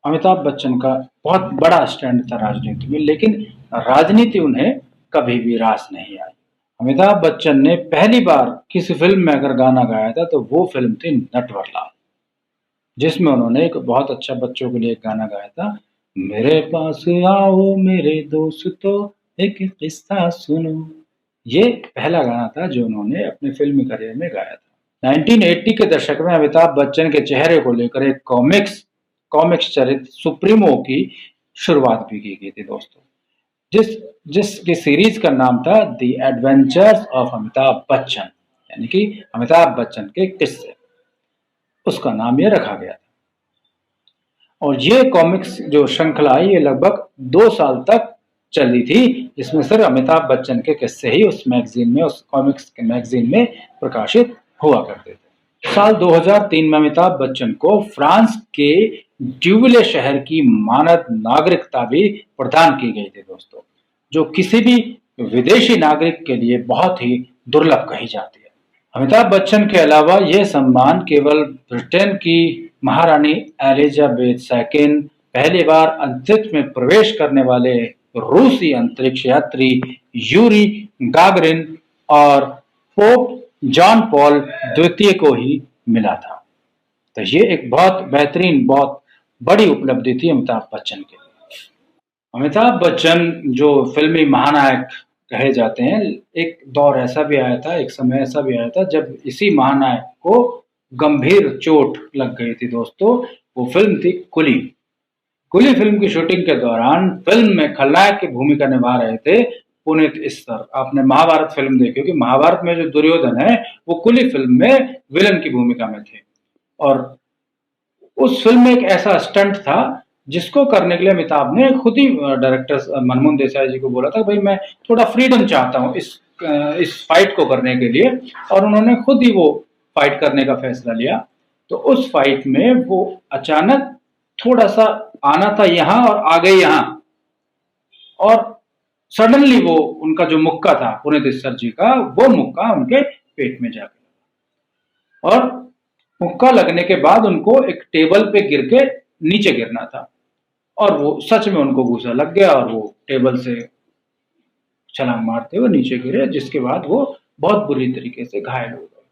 अमिताभ बच्चन का बहुत बड़ा स्टैंड था राजनीति में, लेकिन राजनीति उन्हें कभी भी रास नहीं आई। अमिताभ बच्चन ने पहली बार किसी फिल्म में अगर गाना गाया था तो वो फिल्म थी नटवरलाल, जिसमें उन्होंने एक बहुत अच्छा बच्चों के लिए एक गाना गाया था, मेरे पास आओ मेरे दोस्तों एक किस्सा सुनो। ये पहला गाना था जो उन्होंने अपने फिल्मी करियर में गाया था। 1980 के दशक में अमिताभ बच्चन के चेहरे को लेकर एक कॉमिक्स चरित्र सुप्रीमो की शुरुआत भी की गई थी दोस्तों, जिसकी सीरीज का नाम था the adventures of Amitabh Bachchan, यानी कि अमिताभ बच्चन के किस्से, उसका नाम ये रखा गया था। और ये कॉमिक्स जो श्रृंखला है ये लगभग 2 साल तक चली थी, जिसमें सिर्फ अमिताभ बच्चन के किस्से ही उस कॉमिक्स के मैगजीन में प्रकाशित हुआ करते थे। साल 2003 में अमिताभ बच्चन को फ्रांस के ड्यूविले शहर की मानद नागरिकता भी प्रदान की गई थी दोस्तों, जो किसी भी विदेशी नागरिक के लिए बहुत ही दुर्लभ कही जाती है। अमिताभ बच्चन के अलावा यह सम्मान केवल ब्रिटेन की महारानी एलिजाबेथ सेकेंड, पहली बार अंतरिक्ष में प्रवेश करने वाले रूसी अंतरिक्ष यात्री यूरी गागरिन और पोप जॉन पॉल द्वितीय को ही मिला था। तो ये एक बहुत बेहतरीन, बहुत बड़ी उपलब्धि थी अमिताभ बच्चन के लिए। अमिताभ बच्चन जो फिल्मी महानायक कहे जाते हैं, एक दौर ऐसा भी आया था, एक समय ऐसा भी आया था जब इसी महानायक को गंभीर चोट लग गई थी दोस्तों। वो फिल्म थी कुली। कुली फिल्म की शूटिंग के दौरान फिल्म में खलनायक की भूमिका निभा रहे थे पुनीत इस्सर। आपने महाभारत फिल्म देखी होगी, महाभारत में जो दुर्योधन है वो कुली फिल्म में विलन की भूमिका में थे। और उस फिल्म में एक ऐसा स्टंट था जिसको करने के लिए अमिताभ ने खुद ही डायरेक्टर मनमोहन देसाई जी को बोला था, भाई मैं थोड़ा फ्रीडम चाहता हूँ इस फाइट को करने के लिए, और उन्होंने खुद ही वो फाइट करने का फैसला लिया। तो उस फाइट में वो अचानक थोड़ा सा आना था यहाँ और आ गए यहाँ, और सडनली वो उनका जो मुक्का था पुनीत इस्सर जी का, वो मुक्का उनके पेट में जा गया और मुक्का लगने के बाद उनको एक टेबल पे गिर के नीचे गिरना था, और वो सच में उनको घूसा लग गया और वो टेबल से छलांग मारते हुए नीचे गिरे, जिसके बाद वो बहुत बुरी तरीके से घायल हो गए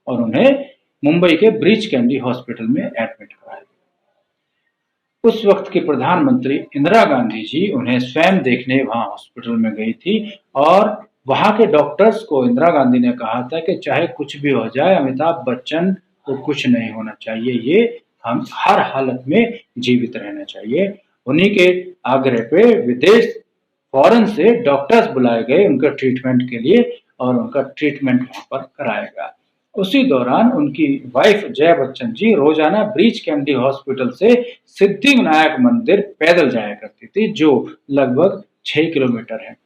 और उन्हें मुंबई के ब्रीच कैंडी हॉस्पिटल में एडमिट कराया गया। उस वक्त की प्रधानमंत्री इंदिरा गांधी जी उन्हें स्वयं देखने वहां हॉस्पिटल में गई थी, और वहां के डॉक्टर्स को इंदिरा गांधी ने कहा था कि चाहे कुछ भी हो जाए अमिताभ बच्चन को कुछ नहीं होना चाहिए, ये हम हर हालत में जीवित रहना चाहिए। उन्हीं के आग्रह पे विदेश फॉरेन से डॉक्टर्स बुलाए गए उनके ट्रीटमेंट के लिए, और उनका ट्रीटमेंट वहां पर कराया गया। उसी दौरान उनकी वाइफ जया बच्चन जी रोजाना ब्रीच कैंडी हॉस्पिटल से सिद्धिविनायक मंदिर पैदल जाया करती थी, जो लगभग 6 किलोमीटर है।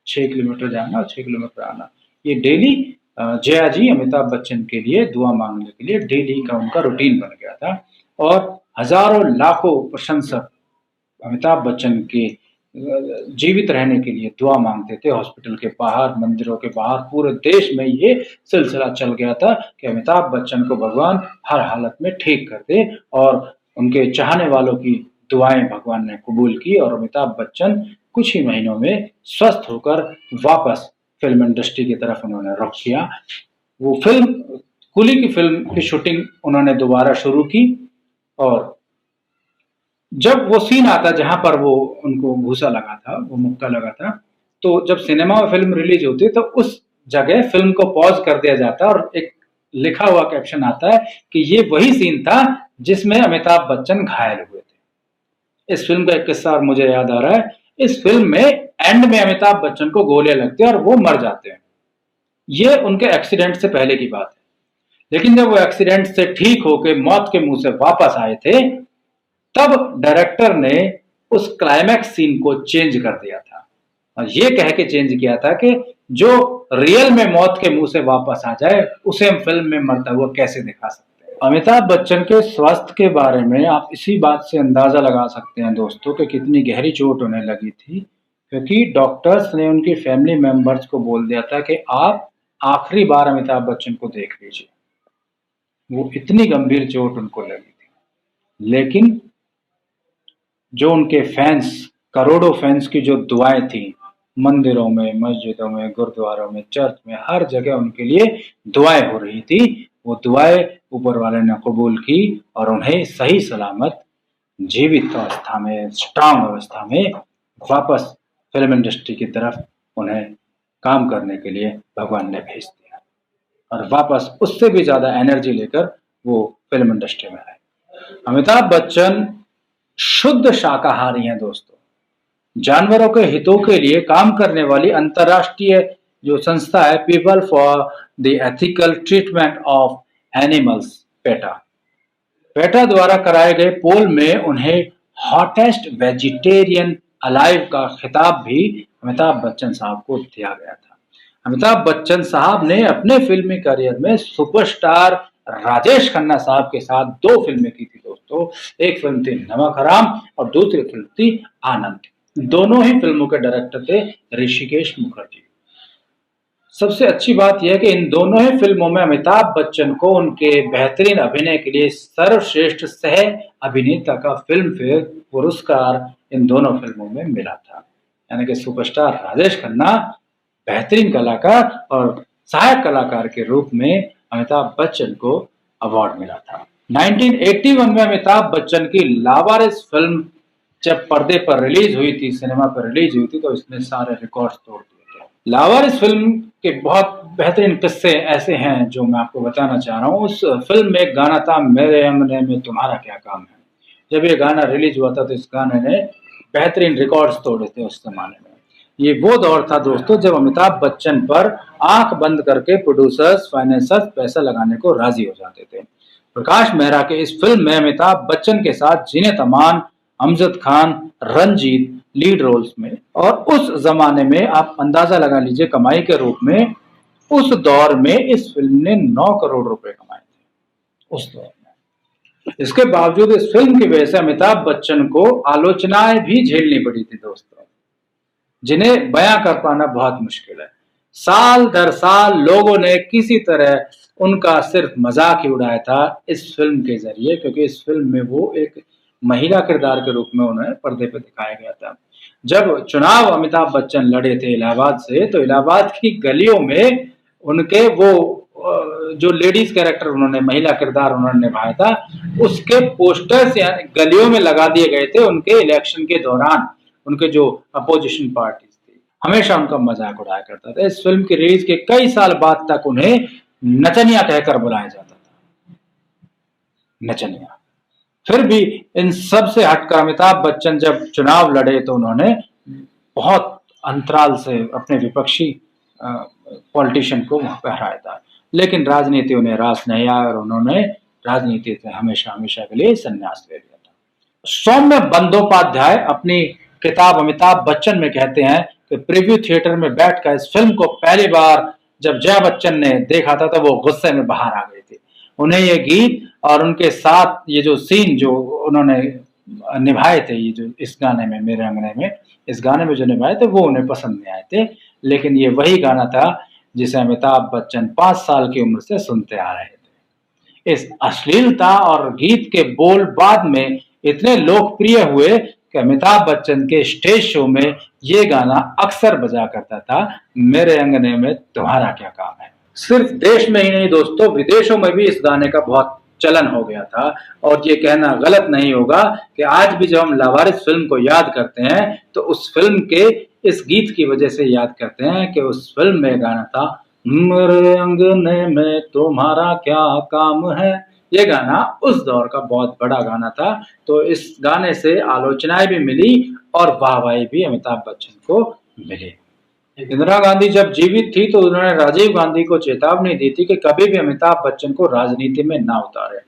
6 किलोमीटर जाना और 6 किलोमीटर आना, ये डेली जया जी अमिताभ बच्चन के लिए दुआ मांगने के लिए डेली का उनका रूटीन बन गया था। और हजारों लाखों प्रशंसक अमिताभ बच्चन के जीवित रहने के लिए दुआ मांगते थे हॉस्पिटल के बाहर, मंदिरों के बाहर। पूरे देश में ये सिलसिला चल गया था कि अमिताभ बच्चन को भगवान हर हालत में ठीक कर दे, और उनके चाहने वालों की दुआएं भगवान ने कबूल की और अमिताभ बच्चन कुछ ही महीनों में स्वस्थ होकर वापस फिल्म इंडस्ट्री की तरफ उन्होंने रुख किया। वो फिल्म कुली की फिल्म की शूटिंग उन्होंने दोबारा शुरू की, और जब वो सीन आता जहां पर वो उनको घूसा लगा था, वो मुक्का लगा था, तो जब सिनेमा में फिल्म रिलीज होती है तो उस जगह फिल्म को पॉज कर दिया जाता है और एक लिखा हुआ कैप्शन आता है कि ये वही सीन था जिसमें अमिताभ बच्चन घायल हुए थे। इस फिल्म का एक किस्सा और मुझे याद आ रहा है। इस फिल्म में एंड में अमिताभ बच्चन को गोलियां लगती है और वो मर जाते हैं। ये उनके एक्सीडेंट से पहले की बात है। लेकिन जब वो एक्सीडेंट से ठीक होकर मौत के मुंह से वापस आए थे, तब डायरेक्टर ने उस क्लाइमैक्स सीन को चेंज कर दिया था और ये कह के चेंज किया था कि जो रियल में मौत के मुंह से वापस आ जाए उसे हम फिल्म में मरता हुआ कैसे दिखा सकते हैं। अमिताभ बच्चन के स्वास्थ्य के बारे में आप इसी बात से अंदाजा लगा सकते हैं दोस्तों कि कितनी गहरी चोट उन्हें लगी थी, क्योंकि डॉक्टर्स ने उनकी फैमिली मेंबर्स को बोल दिया था कि आप आखिरी बार अमिताभ बच्चन को देख लीजिए। वो इतनी गंभीर चोट उनको लगी थी, लेकिन जो उनके फैंस, करोड़ों फैंस की जो दुआएं थी, मंदिरों में, मस्जिदों में, गुरुद्वारों में, चर्च में, हर जगह उनके लिए दुआएं हो रही थी। वो दुआएं ऊपर वाले ने कबूल की और उन्हें सही सलामत जीवित अवस्था में, स्ट्रांग अवस्था में वापस फिल्म इंडस्ट्री की तरफ उन्हें काम करने के लिए भगवान ने भेज दिया और वापस उससे भी ज्यादा एनर्जी लेकर वो फिल्म इंडस्ट्री में आए। अमिताभ बच्चन शुद्ध शाकाहारी हैं दोस्तों। जानवरों के हितों के लिए काम करने वाली अंतर्राष्ट्रीय जो संस्था है, people for the ethical treatment of animals, PETA द्वारा कराए गए पोल में उन्हें हॉटेस्ट वेजिटेरियन अलाइव का खिताब भी अमिताभ बच्चन साहब को दिया गया था। अमिताभ बच्चन साहब ने अपने फिल्मी करियर में सुपरस्टार राजेश खन्ना साहब के साथ 2 फिल्में की थी दोस्तों। एक फिल्म थी नमक हराम और दूसरी फिल्म थी आनंद। दोनों ही फिल्मों के डायरेक्टर थे ऋषिकेश मुखर्जी। सबसे अच्छी बात यह है कि इन दोनों ही फिल्मों में अमिताभ बच्चन को उनके बेहतरीन अभिनय के लिए सर्वश्रेष्ठ सह अभिनेता का फिल्म फेयर पुरस्कार इन दोनों फिल्मों में मिला था। यानी कि सुपरस्टार राजेश खन्ना बेहतरीन कलाकार और सहायक कलाकार के रूप में अमिताभ बच्चन को अवार्ड मिला था। 1981 में अमिताभ बच्चन की लावारिस फिल्म जब पर्दे पर रिलीज हुई थी, सिनेमा पर रिलीज हुई थी, तो इसने सारे रिकॉर्ड्स तोड़ दिए थे। लावारिस फिल्म के बहुत बेहतरीन किस्से ऐसे हैं जो मैं आपको बताना चाह रहा हूँ। उस फिल्म में एक गाना था, मेरे अंगने में तुम्हारा क्या काम है। जब ये गाना रिलीज हुआ था तो इस गाने ने बेहतरीन रिकॉर्ड्स तोड़े थे उस जमाने में। ये वो दौर था दोस्तों जब अमिताभ बच्चन पर आंख बंद करके प्रोड्यूसर्स, फाइनेंसर्स पैसा लगाने को राजी हो जाते थे। प्रकाश मेहरा के इस फिल्म में अमिताभ बच्चन के साथ जीनत अमान, अमजद खान, रंजीत लीड रोल्स में, और उस जमाने में आप अंदाजा लगा लीजिए कमाई के रूप में, उस दौर में इस फिल्म ने 9 करोड़ रुपए कमाए थे उस दौर में। इसके बावजूद इस फिल्म की वजह से अमिताभ बच्चन को आलोचनाएं भी झेलनी पड़ी थी दोस्तों, जिन्हें बयां कर पाना बहुत मुश्किल है। साल दर साल लोगों ने किसी तरह उनका सिर्फ मजाक ही उड़ाया था इस फिल्म के जरिए, क्योंकि इस फिल्म में वो एक महिला किरदार के रूप में उन्हें पर्दे पर दिखाया गया था। जब चुनाव अमिताभ बच्चन लड़े थे इलाहाबाद से, तो इलाहाबाद की गलियों में उनके वो जो लेडीज कैरेक्टर उन्होंने, महिला किरदार उन्होंने निभाया था, उसके पोस्टर्स गलियों में लगा दिए गए थे। उनके इलेक्शन के दौरान उनके जो अपोजिशन पार्टीज थी, हमेशा उनका मजाक उड़ाया करता था। इस फिल्म की रिलीज के कई साल बाद तक उन्हें नचनिया कहकर बुलाया जाता था, नचनिया। फिर भी इन सब से हटकर अमिताभ बच्चन जब चुनाव लड़े तो उन्होंने बहुत अंतराल से अपने विपक्षी पॉलिटिशियन को वहां पर हराया था, लेकिन राजनीति उन्हें रास नहीं आया और उन्होंने राजनीति से हमेशा हमेशा के लिए संन्यास ले लिया था। सौम्य बंदोपाध्याय अपनी किताब अमिताभ बच्चन में कहते हैं कि प्रीव्यू थिएटर में बैठकर इस फिल्म को पहली बार जब जया बच्चन ने देखा था तो वो गुस्से में बाहर आ गए थे। उन्हें ये गीत और उनके साथ ये जो सीन जो उन्होंने निभाए थे, ये जो इस गाने में, मेरे अंगने में, इस गाने में जो निभाए थे वो उन्हें पसंद नहीं आए थे। लेकिन ये वही गाना था जिसे अमिताभ बच्चन 5 साल की उम्र से सुनते आ रहे थे। इस अश्लीलता और गीत के बोल बाद में इतने लोकप्रिय हुए कि अमिताभ बच्चन के स्टेज शो में ये गाना अक्सर बजा करता था, मेरे अंगने में तुम्हारा क्या काम है। सिर्फ देश में ही नहीं दोस्तों, विदेशों में भी इस गाने का बहुत चलन हो गया था। और ये कहना गलत नहीं होगा कि आज भी जब हम लावारिस फिल्म को याद करते हैं तो उस फिल्म के इस गीत की वजह से याद करते हैं कि उस फिल्म में गाना था, मेरे अंगने में तुम्हारा क्या काम है। ये गाना उस दौर का बहुत बड़ा गाना था। तो इस गाने से आलोचनाएं भी मिली और वाहवाही भी अमिताभ बच्चन को मिली। इंदिरा गांधी जब जीवित थी तो उन्होंने राजीव गांधी को चेतावनी दी थी कि कभी भी अमिताभ बच्चन को राजनीति में ना उतारे।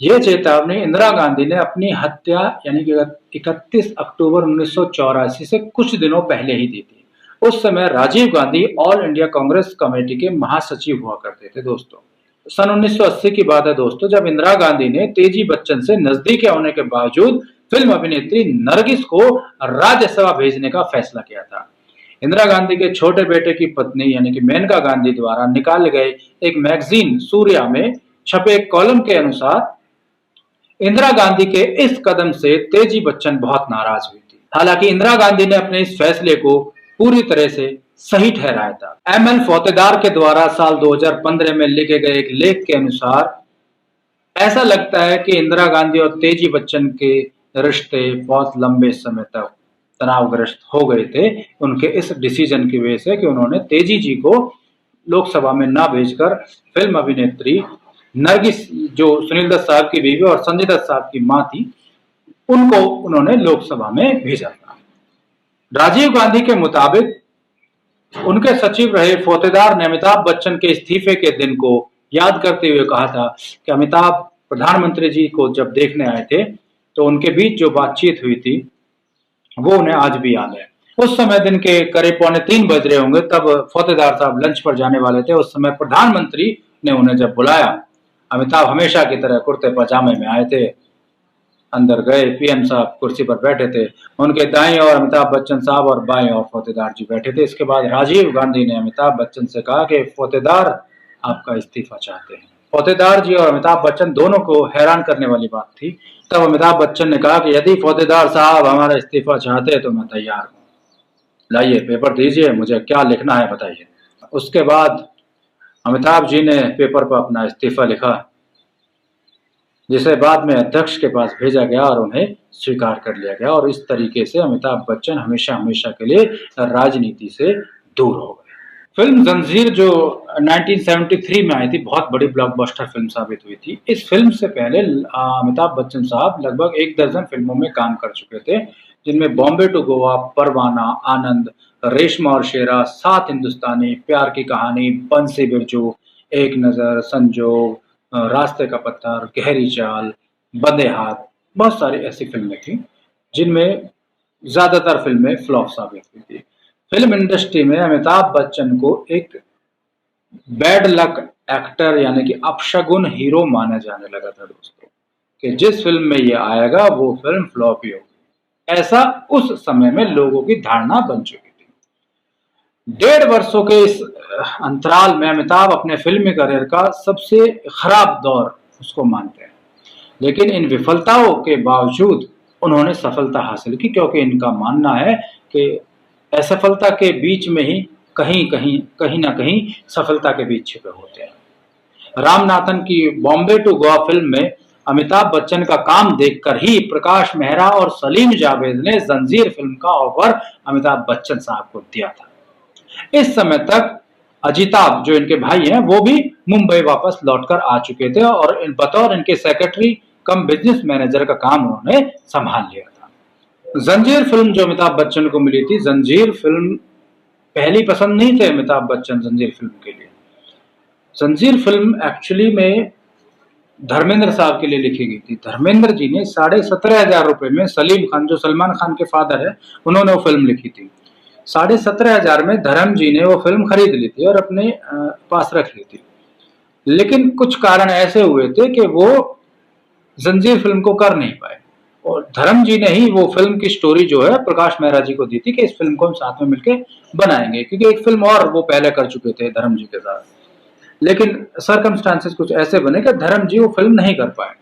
ये चेतावनी इंदिरा गांधी ने अपनी हत्या यानी कि 31 अक्टूबर 1984 से कुछ दिनों पहले ही दी थी। उस समय राजीव गांधी ऑल इंडिया कांग्रेस कमेटी के महासचिव हुआ करते थे दोस्तों। सन 1980 की बात है दोस्तों, जब इंदिरा गांधी ने तेजी बच्चन से नजदीक होने के बावजूद फिल्म अभिनेत्री नरगिस को राज्यसभा भेजने का फैसला किया था। इंदिरा गांधी के छोटे बेटे की पत्नी यानी कि मेनका गांधी द्वारा निकाले गए एक मैगजीन सूर्या में छपे एक कॉलम के अनुसार इंदिरा गांधी के इस कदम से तेजी बच्चन बहुत नाराज हुई थी। हालांकि इंदिरा गांधी ने अपने इस फैसले को पूरी तरह से सही ठहराया था। एमएल फौतेदार के द्वारा साल 2015 में लिखे गए एक लेख के अनुसार ऐसा लगता है कि इंदिरा गांधी और तेजी बच्चन के रिश्ते बहुत लंबे समय तक तनावग्रस्त हो गए थे उनके इस डिसीजन की वजह से कि उन्होंने तेजी जी को लोकसभा में ना भेजकर फिल्म अभिनेत्री नरगिस जो सुनील दत्त साहब की बीवी और संजय दत्त साहब की मां थी उनको उन्होंने लोकसभा में भेजा था। राजीव गांधी के मुताबिक उनके सचिव रहे फौतेदार ने अमिताभ बच्चन के इस्तीफे के दिन को याद करते हुए कहा था कि अमिताभ प्रधानमंत्री जी को जब देखने आए थे तो उनके बीच जो बातचीत हुई थी वो उन्हें आज भी याद है। उस समय दिन के करीब 2:45 बज रहे होंगे, तब फौतेदार साहब लंच पर जाने वाले थे। उस समय प्रधानमंत्री ने उन्हें जब बुलाया, अमिताभ हमेशा की तरह कुर्ते पजामे में आए थे। अंदर गए, पीएम साहब कुर्सी पर बैठे थे, उनके दाईं ओर अमिताभ बच्चन साहब और बाईं ओर फौतेदार जी बैठे थे। इसके बाद राजीव गांधी ने अमिताभ बच्चन से कहा कि फौतेदार आपका इस्तीफा चाहते हैं। फौतेदार जी और अमिताभ बच्चन दोनों को हैरान करने वाली बात थी। तब अमिताभ बच्चन ने कहा कि यदि फौतेदार साहब हमारा इस्तीफा चाहते हैं तो मैं तैयार हूँ, लाइए पेपर दीजिए, मुझे क्या लिखना है बताइए। उसके बाद अमिताभ जी ने पेपर पर अपना इस्तीफा लिखा, जिसे बाद में अध्यक्ष के पास भेजा गया और उन्हें स्वीकार कर लिया गया और इस तरीके से अमिताभ बच्चन हमेशा हमेशा के लिए राजनीति से दूर हो गए। फिल्म जंजीर जो 1973 में आई थी, बहुत बड़ी ब्लॉकबस्टर फिल्म साबित हुई थी। इस फिल्म से पहले अमिताभ बच्चन साहब लगभग 1 दर्जन फिल्मों में काम कर चुके थे, जिनमें बॉम्बे टू गोवा, परवाना, आनंद, रेशमा और शेरा, 7 हिंदुस्तानी, प्यार की कहानी, बंसी बिरजू, एक नजर, संजोग, रास्ते का पत्थर, गहरी चाल, बंदे हाथ, बहुत सारी ऐसी फिल्में थी जिनमें ज्यादातर फिल्में फ्लॉप साबित हुई थी। फिल्म इंडस्ट्री में अमिताभ बच्चन को एक बैड लक एक्टर यानी कि अपशगुन हीरो माना जाने लगा था दोस्तों, कि जिस फिल्म में ये आएगा वो फिल्म फ्लॉप ही होगी। ऐसा उस समय में लोगों की धारणा बन चुकी थी। 1.5 वर्षों के इस अंतराल में अमिताभ अपने फिल्मी करियर का सबसे खराब दौर उसको मानते हैं, लेकिन इन विफलताओं के बावजूद उन्होंने सफलता हासिल की, क्योंकि इनका मानना है कि असफलता के बीच में ही कहीं ना कहीं सफलता के बीच छिपे होते हैं। रामनाथन की बॉम्बे टू गोवा फिल्म में अमिताभ बच्चन का काम देखकर ही प्रकाश मेहरा और सलीम जावेद ने जंजीर फिल्म का ऑफर अमिताभ बच्चन साहब को दिया था। इस समय तक अजिताभ जो इनके भाई हैं वो भी मुंबई वापस लौटकर आ चुके थे और बतौर इनके सेक्रेटरी कम बिजनेस मैनेजर का काम उन्होंने संभाल लिया था। जंजीर फिल्म जो अमिताभ बच्चन को मिली थी, जंजीर फिल्म पहली पसंद नहीं थे अमिताभ बच्चन जंजीर फिल्म के लिए। जंजीर फिल्म एक्चुअली में धर्मेंद्र साहब के लिए लिखी गई थी। धर्मेंद्र जी ने 17,500 रुपए में सलीम खान जो सलमान खान के फादर है उन्होंने वो फिल्म लिखी थी। 17,500 में धर्म जी ने वो फिल्म खरीद ली थी और अपने पास रख ली थी, लेकिन कुछ कारण ऐसे हुए थे कि वो जंजीर फिल्म को कर नहीं पाए और धर्म जी ने ही वो फिल्म की स्टोरी जो है प्रकाश मेहरा जी को दी थी कि इस फिल्म को हम साथ में मिलके बनाएंगे, क्योंकि एक फिल्म और वो पहले कर चुके थे धर्म जी के साथ। लेकिन सरकमस्टांसेस कुछ ऐसे बने कि धर्म जी वो फिल्म नहीं कर पाए।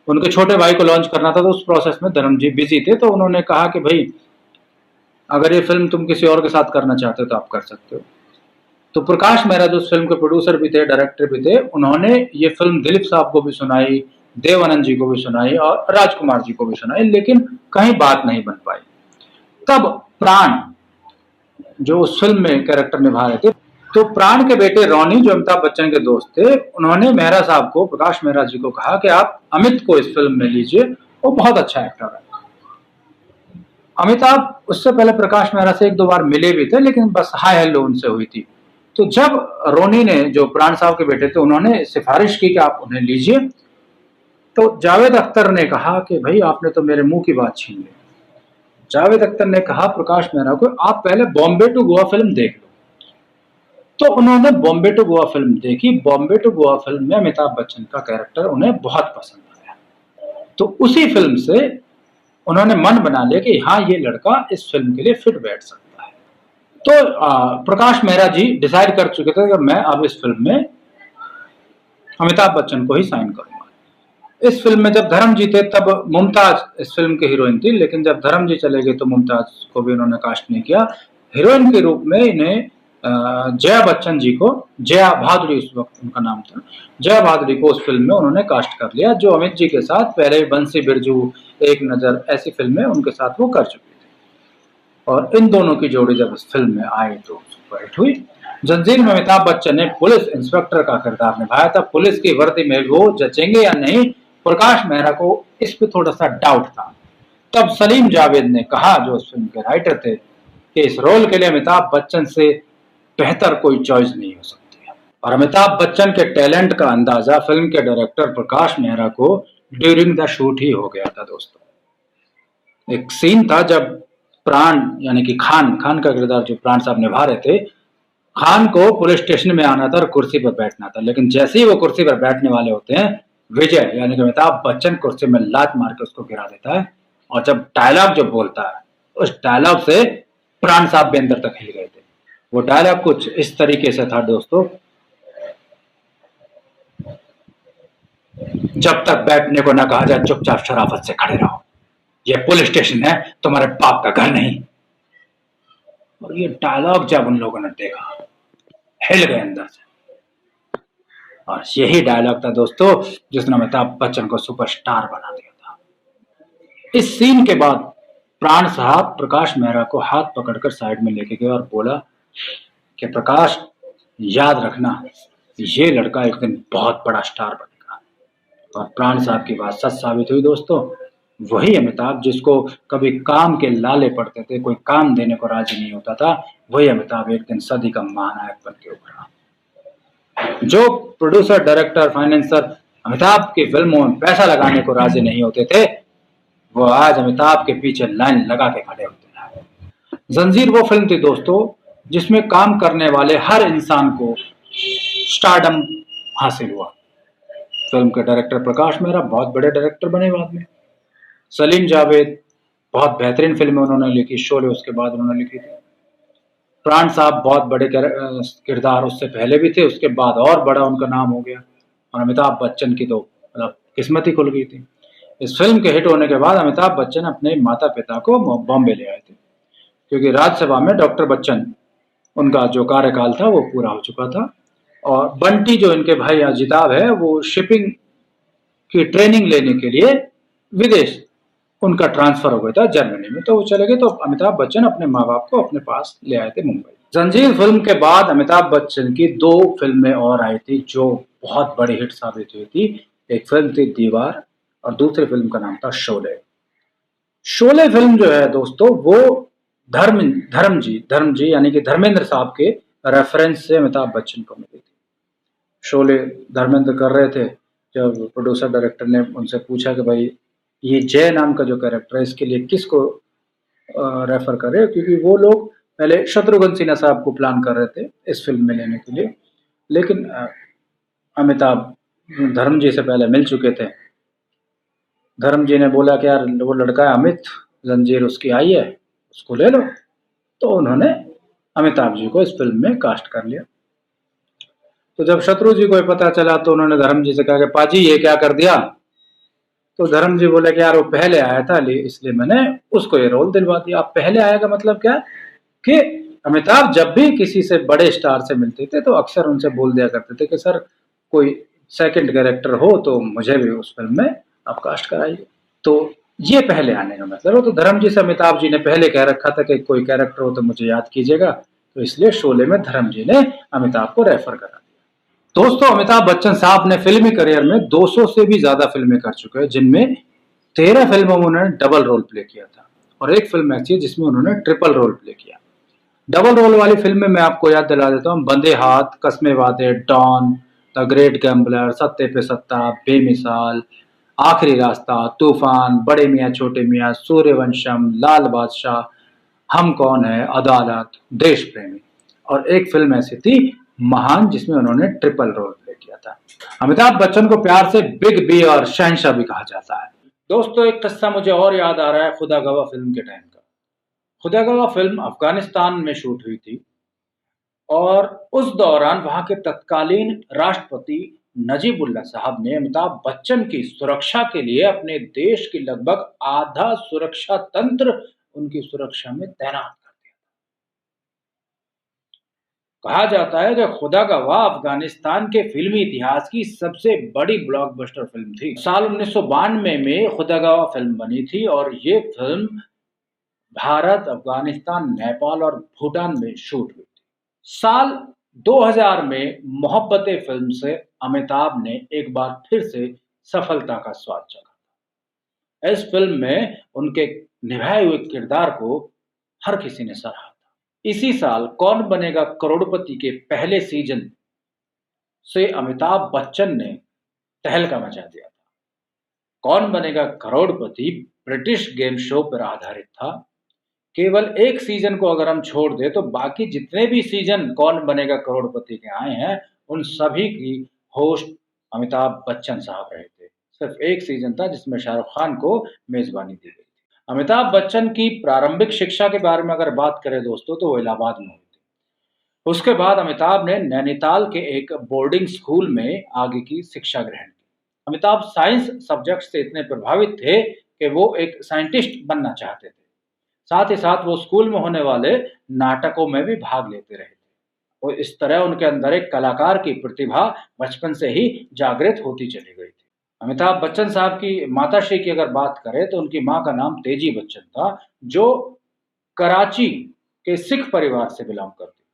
उनके छोटे भाई को लॉन्च करना था तो उस प्रोसेस में धर्म जी बिजी थे, तो उन्होंने कहा कि भाई अगर ये फिल्म तुम किसी और के साथ करना चाहते हो तो आप कर सकते हो। तो प्रकाश मेहरा जो उस फिल्म के प्रोड्यूसर भी थे, डायरेक्टर भी थे, उन्होंने ये फिल्म दिलीप साहब को भी सुनाई, देव आनंद जी को भी सुनाई और राजकुमार जी को भी सुनाई, लेकिन कहीं बात नहीं बन पाई। तब प्राण जो उस फिल्म में कैरेक्टर निभा रहे थे, तो प्राण के बेटे रॉनी जो अमिताभ बच्चन के दोस्त थे, उन्होंने मेहरा साहब को, प्रकाश मेहरा जी को कहा कि आप अमित को इस फिल्म में लीजिए, वो बहुत अच्छा एक्टर है। अमिताभ उससे पहले प्रकाश मेहरा से एक दो बार मिले भी थे, लेकिन बस हाय हेलो उनसे हुई थी। तो जब रोनी ने, जो प्राण साहब के बेटे थे, उन्होंने सिफारिश की कि आप उन्हें लीजिए, तो जावेद अख्तर ने कहा कि भाई आपने तो मेरे मुंह की बात छीन ली। जावेद अख्तर ने कहा प्रकाश मेहरा को, आप पहले बॉम्बे टू गोवा फिल्म देख लो। तो उन्होंने बॉम्बे टू गोवा फिल्म देखी। बॉम्बे टू गोवा फिल्म में अमिताभ बच्चन का कैरेक्टर उन्हें बहुत पसंद आया। तो उसी फिल्म से उन्होंने मन बना लिया कि हाँ, ये लड़का इस फिल्म के लिए फिट बैठ सकता है। तो प्रकाश मेहरा जी डिसाइड कर चुके थे कि मैं अब इस फिल्म में अमिताभ बच्चन को ही साइन करूंगा। इस फिल्म में जब धर्म जी थे तब मुमताज इस फिल्म की हीरोइन थी, लेकिन जब धर्म जी चले गए तो मुमताज को भी उन्होंने कास्ट नहीं किया। हीरोइन के रूप में इन्हें जया बच्चन जी को, जया भादुड़ी उस वक्त उनका नाम था, जया भादुड़ी को उस फिल्म में उन्होंने कास्ट कर लिया, जो अमित जी के साथ पहले बंसी बिरजू, एक नजर, ऐसी फिल्में उनके साथ वो कर चुके थे। और इन दोनों की जोड़ी जब इस फिल्म में आई तो सुपरहिट हुई। जंजीर में अमिताभ बच्चन ने पुलिस इंस्पेक्टर का किरदार निभाया था। पुलिस की वर्दी में वो जचेंगे या नहीं, प्रकाश मेहरा को इस पे थोड़ा सा डाउट था। तब सलीम जावेद ने कहा, जो उस फिल्म के राइटर थे, कि इस रोल के लिए अमिताभ बच्चन से बेहतर कोई चॉइस नहीं हो सकती है। और अमिताभ बच्चन के टैलेंट का अंदाजा फिल्म के डायरेक्टर प्रकाश मेहरा को ड्यूरिंग द शूट ही हो गया था। दोस्तों, एक सीन था जब प्राण, यानी कि खान का किरदार जो प्राण साहब निभा रहे थे, खान को पुलिस स्टेशन में आना था और कुर्सी पर बैठना था, लेकिन जैसे ही वो कुर्सी पर बैठने वाले होते हैं, विजय यानी कि अमिताभ बच्चन कुर्सी में लात मार के उसको गिरा देता है। और जब डायलॉग जो बोलता है, उस डायलॉग से प्राण साहब भी अंदर तक हिल गए थे। वो डायलॉग कुछ इस तरीके से था दोस्तों, जब तक बैठने को ना कहा जाए चुपचाप शराफत से खड़े रहो, ये पुलिस स्टेशन है, तुम्हारे बाप का घर नहीं। और ये डायलॉग जब उन लोगों ने देखा, हिल गए अंदर से। और यही डायलॉग था दोस्तों जिसने अमिताभ बच्चन को सुपरस्टार बना दिया था। इस सीन के बाद प्राण साहब प्रकाश मेहरा को हाथ पकड़कर साइड में लेके गए और बोला कि प्रकाश, याद रखना, ये लड़का एक दिन बहुत बड़ा स्टार बनेगा। और प्राण साहब की बात सच साबित हुई दोस्तों। वही अमिताभ जिसको कभी काम के लाले पड़ते थे, कोई काम देने को राजी नहीं होता था, वही अमिताभ एक दिन सदी का महानायक बन के उभरा। जो प्रोड्यूसर, डायरेक्टर, फाइनेंसर अमिताभ की फिल्मों में पैसा लगाने को राजी नहीं होते थे, वो आज अमिताभ के पीछे लाइन लगा के खड़े होते हैं। जंजीर वो फिल्म थी दोस्तों जिसमें काम करने वाले हर इंसान को स्टारडम हासिल हुआ। फिल्म के डायरेक्टर प्रकाश मेहरा बहुत बड़े डायरेक्टर बने बाद में। सलीम जावेद बहुत बेहतरीन फिल्में उन्होंने लिखी, शोले उसके बाद उन्होंने लिखी थी। प्राण साहब बहुत बड़े किरदार उससे पहले भी थे, उसके बाद और बड़ा उनका नाम हो गया। और अमिताभ बच्चन की तो मतलब किस्मत ही खुल गई थी। इस फिल्म के हिट होने के बाद अमिताभ बच्चन अपने माता पिता को बॉम्बे ले आए थे, क्योंकि राज्यसभा में डॉक्टर बच्चन, उनका जो कार्यकाल था वो पूरा हो चुका था। और बंटी जो इनके भाई अजिताभ है, वो शिपिंग की ट्रेनिंग लेने के लिए विदेश उनका ट्रांसफर हो गया था जर्मनी में, तो वो चले गए। तो अमिताभ बच्चन अपने माँ बाप को अपने पास ले आए थे मुंबई। जंजीर फिल्म के बाद अमिताभ बच्चन की 2 फिल्में और आई थी जो बहुत बड़ी हिट साबित हुई थी। एक फिल्म थी दीवार और दूसरी फिल्म का नाम था शोले। शोले फिल्म जो है दोस्तों वो धर्म जी यानी कि धर्मेंद्र साहब के रेफरेंस से अमिताभ बच्चन को मिली थी। शोले धर्मेंद्र कर रहे थे, जब प्रोड्यूसर डायरेक्टर ने उनसे पूछा कि भाई ये जय नाम का जो कैरेक्टर है इसके लिए किसको रेफर कर रहे हो, क्योंकि वो लोग पहले शत्रुघ्न सिन्हा साहब को प्लान कर रहे थे इस फिल्म में लेने के लिए, लेकिन अमिताभ धर्म जी से पहले मिल चुके थे। धर्म जी ने बोला कि यार वो लड़का है अमित, जंजीर उसकी आई है, उसको ले लो। तो उन्होंने अमिताभ जी को इस फिल्म में कास्ट कर लिया। तो जब शत्रु जी को पता चला तो उन्होंने धर्म जी से कहा कि पाजी ये क्या कर दिया। तो धर्म जी बोले कि यार वो पहले आया था इसलिए मैंने उसको ये रोल दिलवा दिया। आप पहले आया का मतलब क्या कि अमिताभ जब भी किसी से बड़े स्टार से मिलते थे तो अक्सर उनसे बोल दिया करते थे कि सर कोई सेकंड कैरेक्टर हो तो मुझे भी उस फिल्म में आप कास्ट कराइए। तो ये पहले आने का मतलब हो। तो धर्म जी से अमिताभ जी ने पहले कह रखा था कि कोई कैरेक्टर हो तो मुझे याद कीजिएगा, तो इसलिए शोले में धर्म जी ने अमिताभ को रेफर करा दिया। दोस्तों, अमिताभ बच्चन साहब अपने फिल्मी करियर में 200 से भी ज्यादा फिल्में कर चुके हैं, जिनमें 13 फिल्मों में उन्होंने डबल रोल प्ले किया था। और एक फिल्म ऐसी है जिसमें उन्होंने ट्रिपल रोल प्ले किया। डबल रोल वाली फिल्म में मैं आपको याद दिला देता हूँ, बंदे हाथ, कस्मे वादे, डॉन, द ग्रेट गैम्बलर, सत्ते पे सत्ता, बेमिसाल, आखिरी रास्ता, तूफान, बड़े मियाँ छोटे मियाँ, सूर्यवंशम, लाल बादशाह, हम कौन है, अदालत, देश प्रेमी। और एक फिल्म ऐसी थी महान जिसमें उन्होंने ट्रिपल रोल प्ले किया था। अमिताभ बच्चन को प्यार से बिग बी और शहंशाह भी कहा जाता है। दोस्तों एक किस्सा मुझे और याद आ रहा है खुदा गवाह फिल्म के टाइम का। खुदा गवाह फिल्म अफगानिस्तान में शूट हुई थी और उस दौरान वहां के तत्कालीन राष्ट्रपति नजीबुल्लाह साहब ने अमिताभ बच्चन की सुरक्षा के लिए अपने देश की लगभग आधा सुरक्षा तंत्र उनकी सुरक्षा में तैनात कर दिया। कहा जाता है कि खुदा गवाह अफगानिस्तान के फिल्मी इतिहास की सबसे बड़ी ब्लॉकबस्टर फिल्म थी। साल 1992 में खुदा गवाह फिल्म बनी थी और ये फिल्म भारत, अफगानिस्तान, नेपाल और भूटान में शूट हुई थी। साल 2000 में मोहब्बतें फिल्म से अमिताभ ने एक बार फिर से सफलता का स्वाद चखा। इस फिल्म में उनके निभाए हुए किरदार को हर किसी ने सराहा था। इसी साल कौन बनेगा करोड़पति के पहले सीजन से अमिताभ बच्चन ने तहलका मचा दिया था। कौन बनेगा करोड़पति ब्रिटिश गेम शो पर आधारित था। केवल एक सीजन को अगर हम छोड़ दें तो बाकी जितने भी सीजन कौन बनेगा करोड़पति के आए हैं उन सभी की होस्ट अमिताभ बच्चन साहब रहे थे। सिर्फ एक सीजन था जिसमें शाहरुख खान को मेजबानी दी गई थी। अमिताभ बच्चन की प्रारंभिक शिक्षा के बारे में अगर बात करें दोस्तों तो वो इलाहाबाद में हुई थी। उसके बाद अमिताभ ने नैनीताल के एक बोर्डिंग स्कूल में आगे की शिक्षा ग्रहण की। अमिताभ साइंस सब्जेक्ट से इतने प्रभावित थे कि वो एक साइंटिस्ट बनना चाहते थे। साथ ही साथ वो स्कूल में होने वाले नाटकों में भी भाग लेते रहे थे और इस तरह उनके अंदर एक कलाकार की प्रतिभा बचपन से ही जागृत होती चली गई थी। अमिताभ बच्चन साहब की माताश्री की अगर बात करें तो उनकी माँ का नाम तेजी बच्चन था, जो कराची के सिख परिवार से बिलोंग करती थी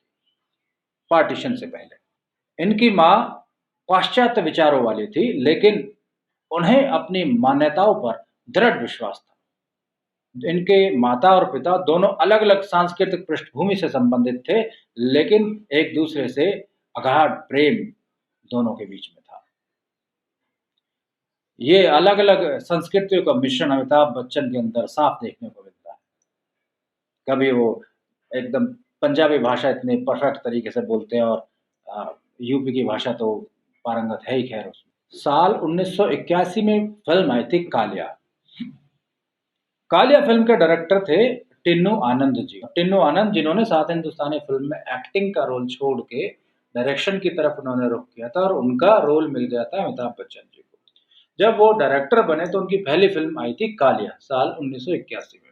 पार्टीशन से पहले। इनकी माँ पाश्चात्य विचारों वाली थी, लेकिन उन्हें अपनी मान्यताओं पर दृढ़ विश्वास था। इनके माता और पिता दोनों अलग अलग सांस्कृतिक पृष्ठभूमि से संबंधित थे, लेकिन एक दूसरे से अगाध प्रेम दोनों के बीच में था। ये अलग अलग संस्कृतियों का मिश्रण अमिताभ बच्चन के अंदर साफ देखने को मिलता है। कभी वो एकदम पंजाबी भाषा इतने परफेक्ट तरीके से बोलते हैं और यूपी की भाषा तो पारंगत है ही खैर उसमें। साल 1981 में फिल्म आई थी कालिया। कालिया फिल्म के डायरेक्टर थे टिन्नू आनंद जी। टिन्नू आनंद जिन्होंने सात हिंदुस्तानी फिल्म में एक्टिंग का रोल छोड़ के डायरेक्शन की तरफ उन्होंने रुख किया था और उनका रोल मिल गया था अमिताभ बच्चन जी को। जब वो डायरेक्टर बने तो उनकी पहली फिल्म आई थी कालिया साल 1981 में।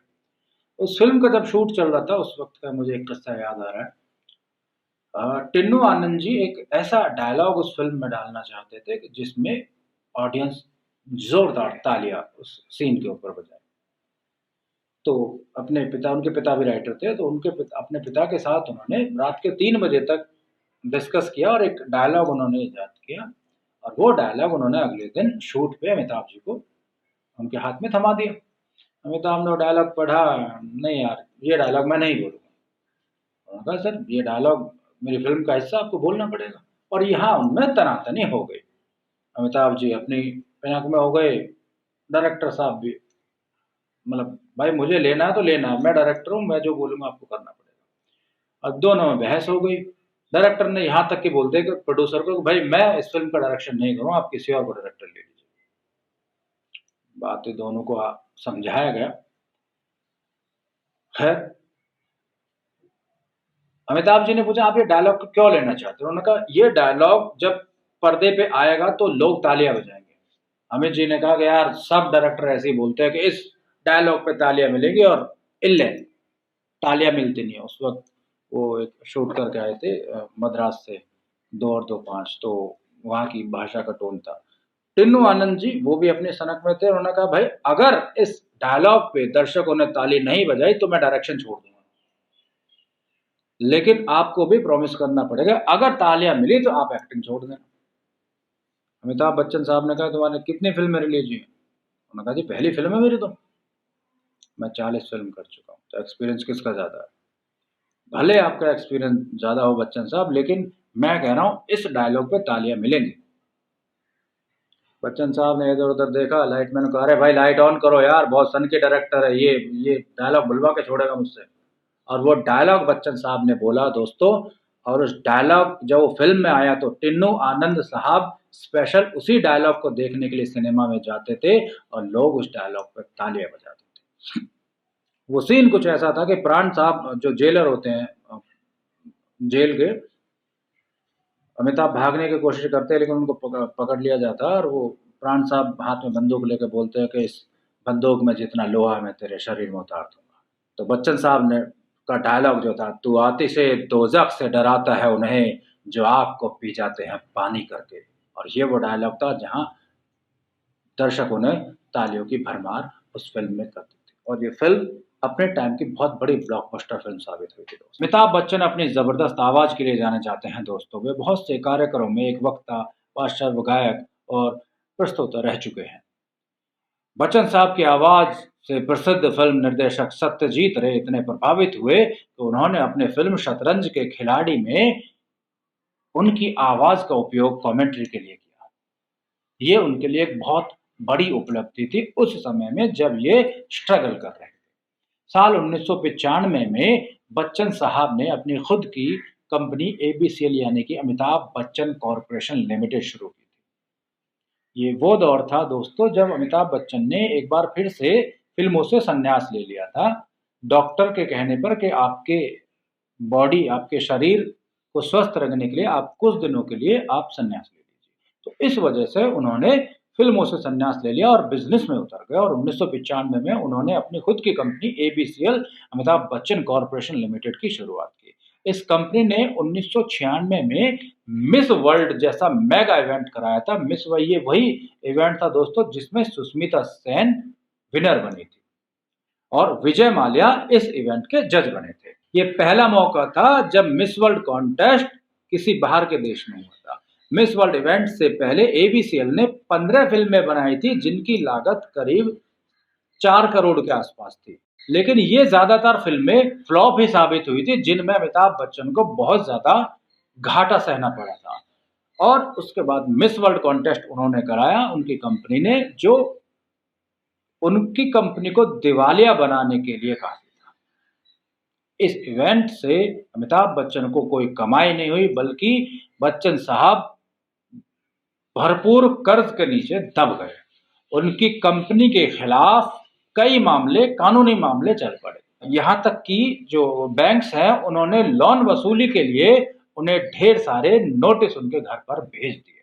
उस फिल्म का जब शूट चल रहा था उस वक्त का मुझे एक किस्सा याद आ रहा है। टिन्नू आनंद जी एक ऐसा डायलॉग उस फिल्म में डालना चाहते थे कि जिसमें ऑडियंस जोरदार तालियां उस सीन के ऊपर बजाए। तो उनके पिता भी राइटर थे, तो अपने पिता के साथ उन्होंने रात के 3 बजे तक डिस्कस किया और एक डायलॉग उन्होंने इजाद किया और वो डायलॉग उन्होंने अगले दिन शूट पे अमिताभ जी को उनके हाथ में थमा दिया। अमिताभ ने वो डायलॉग पढ़ा, नहीं यार ये डायलॉग मैं नहीं बोलूँगा। उन्होंने कहा सर ये डायलॉग मेरी फिल्म का हिस्सा, आपको बोलना पड़ेगा। और यहाँ उनमें तनातनी हो गई। अमिताभ जी अपनी पिनाक में हो गए, डायरेक्टर साहब भी मतलब भाई मुझे लेना है तो लेना है, मैं डायरेक्टर हूँ, मैं जो बोलूँगा आपको करना पड़ेगा। अब दोनों में बहस हो गई। डायरेक्टर ने यहाँ तक कि बोल दिया कि प्रोड्यूसर को भाई मैं इस फिल्म का डायरेक्शन नहीं करूँ, आप किसी और को डायरेक्टर ले लीजिए। बातें दोनों को समझाया गया। खैर अमिताभ जी ने पूछा आप ये डायलॉग क्यों लेना चाहते हो। उन्होंने कहा ये डायलॉग जब पर्दे पे आएगा तो लोग तालियां बजाएंगे। अमित जी ने कहा कि यार सब डायरेक्टर ऐसे ही बोलते हैं कि इस डायलॉग पे तालियां मिलेंगी और इल्ले तालियां मिलती नहीं है। उस वक्त वो एक शूट करके आए थे मद्रास से 2 और 2 5, तो वहाँ की भाषा का टोन था। टिन्नू आनंद जी वो भी अपने सनक में थे। उन्होंने कहा भाई अगर इस डायलॉग पे दर्शकों ने ताली नहीं बजाई तो मैं डायरेक्शन छोड़ दूंगा, लेकिन आपको भी प्रॉमिस करना पड़ेगा अगर तालियां मिली तो आप एक्टिंग छोड़ देना। अमिताभ बच्चन साहब ने कहा तुम्हारे कितनी फिल्में रिलीज हुई? उन्होंने कहा जी पहली फिल्म है मेरी तो। मैं 40 फिल्म कर चुका हूँ, तो एक्सपीरियंस किसका ज़्यादा है? भले आपका एक्सपीरियंस ज़्यादा हो बच्चन साहब, लेकिन मैं कह रहा हूँ इस डायलॉग पे तालियां मिलेंगी। बच्चन साहब ने इधर उधर देखा, लाइटमैन को, अरे भाई लाइट ऑन करो यार, बहुत सन के डायरेक्टर है, ये डायलॉग बुलवा के छोड़ेगा मुझसे। और वो डायलॉग बच्चन साहब ने बोला दोस्तों, और उस डायलॉग जब वो फिल्म में आया तो टिन्नू आनंद साहब स्पेशल उसी डायलॉग को देखने के लिए सिनेमा में जाते थे और लोग उस डायलॉग पर तालियां बजाते थे। वो सीन कुछ ऐसा था कि प्राण साहब जो जेलर होते हैं जेल के, अमिताभ भागने की कोशिश करते हैं लेकिन उनको पकड़ लिया जाता है, और वो प्राण साहब हाथ में बंदूक लेकर बोलते हैं कि इस बंदूक में जितना लोहा मैं तेरे शरीर में उतार दूंगा। तो बच्चन साहब ने का डायलॉग जो था, तू आतिशे दोज़ख से डराता है उन्हें जो आग को पी जाते हैं पानी करके। और ये वो डायलॉग था जहां दर्शकों ने तालियों की भरमार उस फिल्म में कर दी थी, और ये फिल्म अपने टाइम की बहुत बड़ी ब्लॉकबस्टर फिल्म साबित हुई थी दोस्तों। अमिताभ बच्चन अपनी जबरदस्त आवाज के लिए जाने जाते हैं दोस्तों। वे बहुत से कार्यक्रमों में एक वक्ता, पार्श्व गायक और प्रस्तोता रह चुके हैं। बच्चन साहब की आवाज से प्रसिद्ध फिल्म निर्देशक सत्यजीत रे इतने प्रभावित हुए कि उन्होंने अपने फिल्म शतरंज के खिलाड़ी में उनकी आवाज का उपयोग कमेंट्री के लिए किया। ये उनके लिए एक बहुत बड़ी उपलब्धि थी उस समय में जब ये स्ट्रगल कर रहे थे। साल 1995 में बच्चन साहब ने अपनी खुद की कंपनी एबीसीएल यानी कि अमिताभ बच्चन कॉरपोरेशन लिमिटेड शुरू की थी। ये वो दौर था दोस्तों जब अमिताभ बच्चन ने एक बार फिर से फिल्मों से संन्यास ले लिया था, डॉक्टर के कहने पर कि आपके बॉडी, आपके शरीर को स्वस्थ रखने के लिए आप कुछ दिनों के लिए आप संन्यास ले लीजिए। तो इस वजह से उन्होंने फिल्मों से संन्यास ले लिया और बिजनेस में उतर गए, और 1995 में उन्होंने अपनी खुद की company ABCL Amitabh Bachchan corporation limited की शुरुआत की। इस कंपनी ने 1996 में मिस वर्ल्ड जैसा मेगा इवेंट कराया था। मिस ये वही इवेंट था दोस्तों जिसमें सुष्मिता सेन विनर बनी थी और विजय माल्या इस इवेंट के जज बने थे। ये पहला मौका था जब मिस वर्ल्ड कॉन्टेस्ट किसी बाहर के देश में हुआ था। मिस वर्ल्ड इवेंट से पहले एबीसीएल ने 15 फिल्में बनाई थी जिनकी लागत करीब 4 करोड़ के आसपास थी, लेकिन ये ज्यादातर फिल्में फ्लॉप ही साबित हुई थी जिनमें अमिताभ बच्चन को बहुत ज्यादा घाटा सहना पड़ा था। और उसके बाद मिस वर्ल्ड कॉन्टेस्ट उन्होंने कराया उनकी कंपनी ने, जो उनकी कंपनी को दिवालिया बनाने के लिए काफी था। इस इवेंट से अमिताभ बच्चन को कोई कमाई नहीं हुई, बल्कि बच्चन साहब भरपूर कर्ज के नीचे दब गए। उनकी कंपनी के खिलाफ कई मामले, कानूनी मामले चल पड़े। यहाँ तक कि जो बैंक्स हैं उन्होंने लोन वसूली के लिए उन्हें ढेर सारे नोटिस उनके घर पर भेज दिए।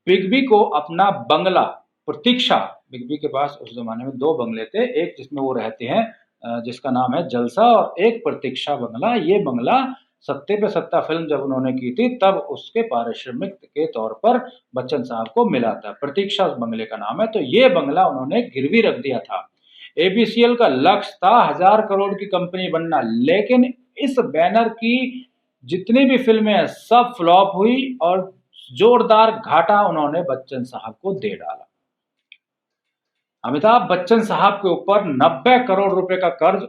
बिग बी को अपना बंगला प्रतीक्षा, बिग बी के पास उस जमाने में 2 बंगले थे, एक जिसमें वो रहते हैं जिसका नाम है जलसा, और एक प्रतीक्षा बंगला। ये बंगला सत्ते पे सत्ता फिल्म जब उन्होंने की थी तब उसके पारिश्रमिक के तौर पर बच्चन साहब को मिला था। प्रतीक्षा उस बंगले का नाम है। तो ये बंगला उन्होंने गिरवी रख दिया था। एबीसीएल का लक्ष्य था 1000 करोड़ की कंपनी बनना, लेकिन इस बैनर की जितनी भी फिल्में हैं सब फ्लॉप हुई और जोरदार घाटा उन्होंने बच्चन साहब को दे डाला। अमिताभ बच्चन साहब के ऊपर 90 करोड़ रुपए का कर्ज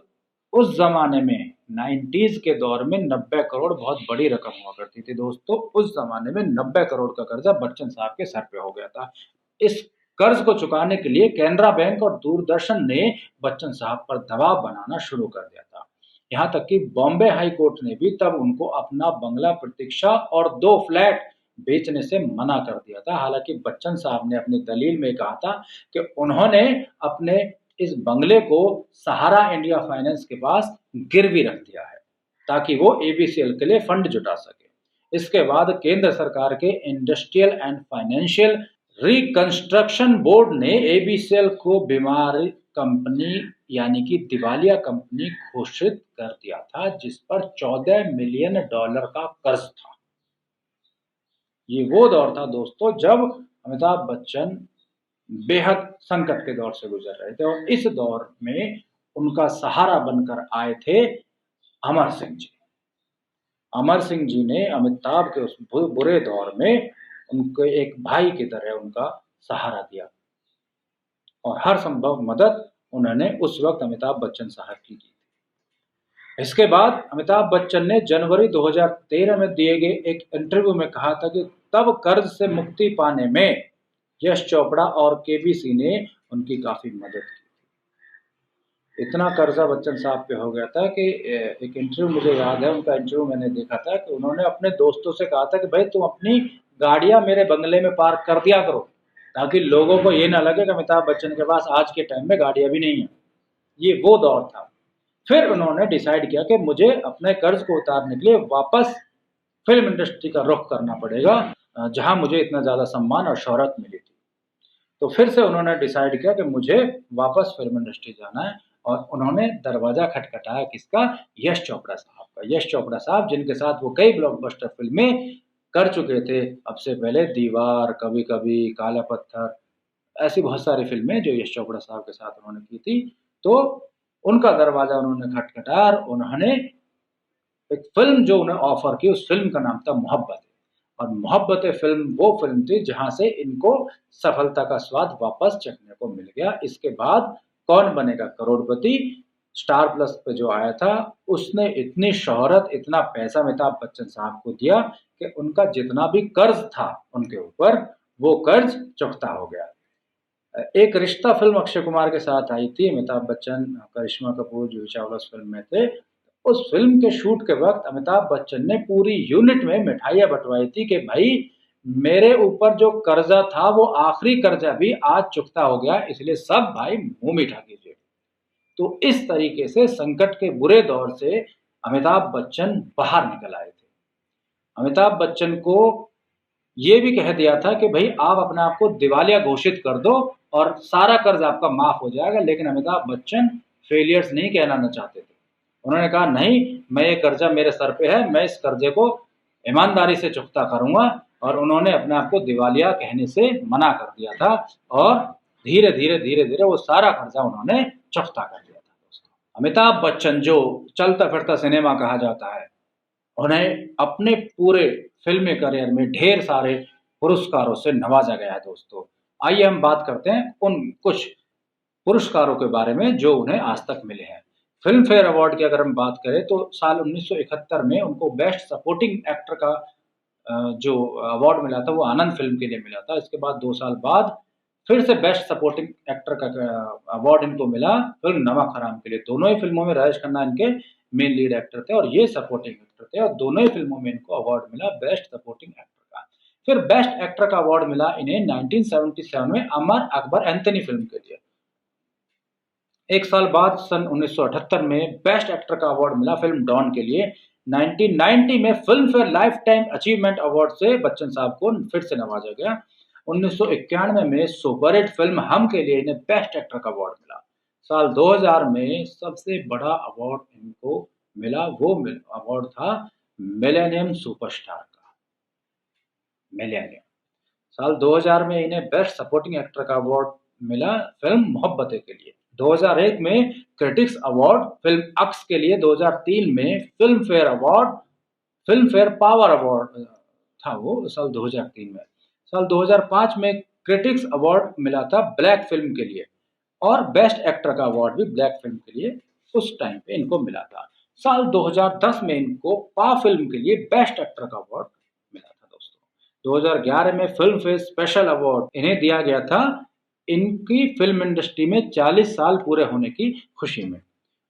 उस जमाने में, 90s के दौर में 90 करोड़ बहुत बड़ी रकम हुआ करती थी दोस्तों। उस जमाने में 90 करोड़ का कर्जा बच्चन साहब के सर पे हो गया था। इस कर्ज को चुकाने के लिए कैनरा बैंक और दूरदर्शन ने बच्चन साहब पर दबाव बनाना शुरू कर दिया था। यहाँ तक कि बॉम्बे हाई कोर्ट ने भी तब उनको अपना बंगला प्रतीक्षा और 2 फ्लैट बेचने से मना कर दिया था। हालांकि बच्चन साहब ने अपनी दलील में कहा था कि उन्होंने अपने इस बंगले को सहारा इंडिया फाइनेंस के पास गिरवी रख दिया है ताकि वो एबीसीएल के लिए फंड जुटा सके। इसके बाद केंद्र सरकार के industrial and financial reconstruction board ने एबीसीएल को बीमारी कंपनी यानी कि दिवालिया कंपनी घोषित कर दिया था, जिस पर $14 मिलियन का कर्ज था। ये वो दौर था दोस्तों जब अमिताभ बच्चन बेहद संकट के दौर से गुजर रहे थे, और इस दौर में उनका सहारा बनकर आए थे अमर सिंह जी। अमर सिंह जी ने अमिताभ के उस बुरे दौर में उनको एक भाई की तरह उनका सहारा दिया और हर संभव मदद उन्होंने उस वक्त अमिताभ बच्चन साहब की थी। इसके बाद अमिताभ बच्चन ने जनवरी 2013 में दिए गए एक इंटरव्यू में कहा था कि तब कर्ज से मुक्ति पाने में यश चोपड़ा और केबीसी ने उनकी काफी मदद की। इतना कर्जा बच्चन साहब पे हो गया था कि एक इंटरव्यू मुझे याद है, उनका इंटरव्यू मैंने देखा था कि उन्होंने अपने दोस्तों से कहा था कि भाई तुम अपनी गाड़ियां मेरे बंगले में पार्क कर दिया करो, ताकि लोगों को ये ना लगे कि अमिताभ बच्चन के पास आज के टाइम में गाड़ियां भी नहीं है। ये वो दौर था। फिर उन्होंने डिसाइड किया कि मुझे अपने कर्ज को उतारने के लिए वापस फिल्म इंडस्ट्री का रुख करना पड़ेगा, जहां मुझे इतना ज़्यादा सम्मान और शोहरत मिली थी। तो फिर से उन्होंने डिसाइड किया कि मुझे वापस फिल्म इंडस्ट्री जाना है, और उन्होंने दरवाज़ा खटखटाया किसका? यश चोपड़ा साहब का। यश चोपड़ा साहब जिनके साथ वो कई ब्लॉकबस्टर फिल्में कर चुके थे अब से पहले, दीवार, कभी कभी, काला पत्थर, ऐसी बहुत सारी फिल्में जो यश चोपड़ा साहब के साथ उन्होंने की थी। तो उनका दरवाज़ा उन्होंने खटखटाया और उन्होंने एक फिल्म जो उन्हें ऑफर की, उस फिल्म का नाम था मोहब्बत। और मोहब्बत फिल्म वो फिल्म थी जहां से इनको सफलता का स्वाद वापस चखने को मिल गया। इसके बाद कौन बनेगा करोड़पति स्टार प्लस पे जो आया था, उसने इतनी शोहरत, इतना पैसा अमिताभ बच्चन साहब को दिया कि उनका जितना भी कर्ज था उनके ऊपर, वो कर्ज चुकता हो गया। एक रिश्ता फिल्म अक्षय कुमार के साथ आई थी, अमिताभ बच्चन, करिश्मा कपूर, जूही चावला उस फिल्म में थे। उस फिल्म के शूट के वक्त अमिताभ बच्चन ने पूरी यूनिट में मिठाइयां बंटवाई थी कि भाई मेरे ऊपर जो कर्जा था वो आखिरी कर्जा भी आज चुकता हो गया, इसलिए सब भाई मुंह मीठा कीजिए। तो इस तरीके से संकट के बुरे दौर से अमिताभ बच्चन बाहर निकल आए थे। अमिताभ बच्चन को ये भी कह दिया था कि भाई आप अपने आप को दिवालिया घोषित कर दो और सारा कर्ज आपका माफ हो जाएगा, लेकिन अमिताभ बच्चन फेलियर्स नहीं कहलाना चाहते थे। उन्होंने कहा नहीं, मैं ये कर्जा मेरे सर पे है, मैं इस कर्जे को ईमानदारी से चुकता करूंगा, और उन्होंने अपने आप को दिवालिया कहने से मना कर दिया था, और धीरे धीरे धीरे धीरे वो सारा कर्जा उन्होंने चुकता कर दिया था। दोस्तों, अमिताभ बच्चन जो चलता फिरता सिनेमा कहा जाता है, उन्हें अपने पूरे फिल्मी करियर में ढेर सारे पुरस्कारों से नवाजा गया है। दोस्तों, आइए हम बात करते हैं उन कुछ पुरस्कारों के बारे में जो उन्हें आज तक मिले हैं। फिल्म फेयर अवार्ड की अगर हम बात करें तो साल 1971 में उनको बेस्ट सपोर्टिंग एक्टर का जो अवार्ड मिला था वो आनंद फिल्म के लिए मिला था। इसके बाद 2 साल बाद फिर से बेस्ट सपोर्टिंग एक्टर का अवार्ड इनको मिला फिल्म नमक हराम के लिए। दोनों ही फिल्मों में राजेश खन्ना इनके मेन लीड एक्टर थे और ये सपोर्टिंग एक्टर थे, और दोनों ही फिल्मों में इनको अवार्ड मिला बेस्ट सपोर्टिंग एक्टर का। फिर बेस्ट एक्टर का अवार्ड मिला इन्हें 1977 में अमर अकबर एंथनी फिल्म के लिए। एक साल बाद सन 1978 में बेस्ट एक्टर का अवार्ड मिला फिल्म डॉन के लिए। 1990 में film fair life time achievement award से बच्चन साहब को फिर से नवाजा गया। 1991 में सुपरहिट फिल्म हम के लिए इन्हें बेस्ट एक्टर का अवार्ड मिला। साल 2000 में सबसे बड़ा अवार्ड इनको मिला, वो अवार्ड था मिलेनियम सुपरस्टार का। मिलेनियम साल 2000 में इन्हें बेस्ट सपोर्टिंग एक्टर का अवार्ड मिला फिल्म मोहब्बतें के लिए। 2001 में क्रिटिक्स अवार्ड फिल्म अक्स के लिए। 2003 में film fair award, film fair power award था वो साल 2003 में। साल 2005 में क्रिटिक्स अवार्ड मिला था ब्लैक फिल्म के लिए, और बेस्ट एक्टर का अवार्ड भी ब्लैक फिल्म के लिए उस टाइम पे इनको मिला था। साल 2010 में इनको पा फिल्म के लिए बेस्ट एक्टर का अवार्ड मिला था। दोस्तों, 2011 में फिल्म फेयर स्पेशल अवार्ड इन्हें दिया गया था इनकी फिल्म इंडस्ट्री में 40 साल पूरे होने की खुशी में।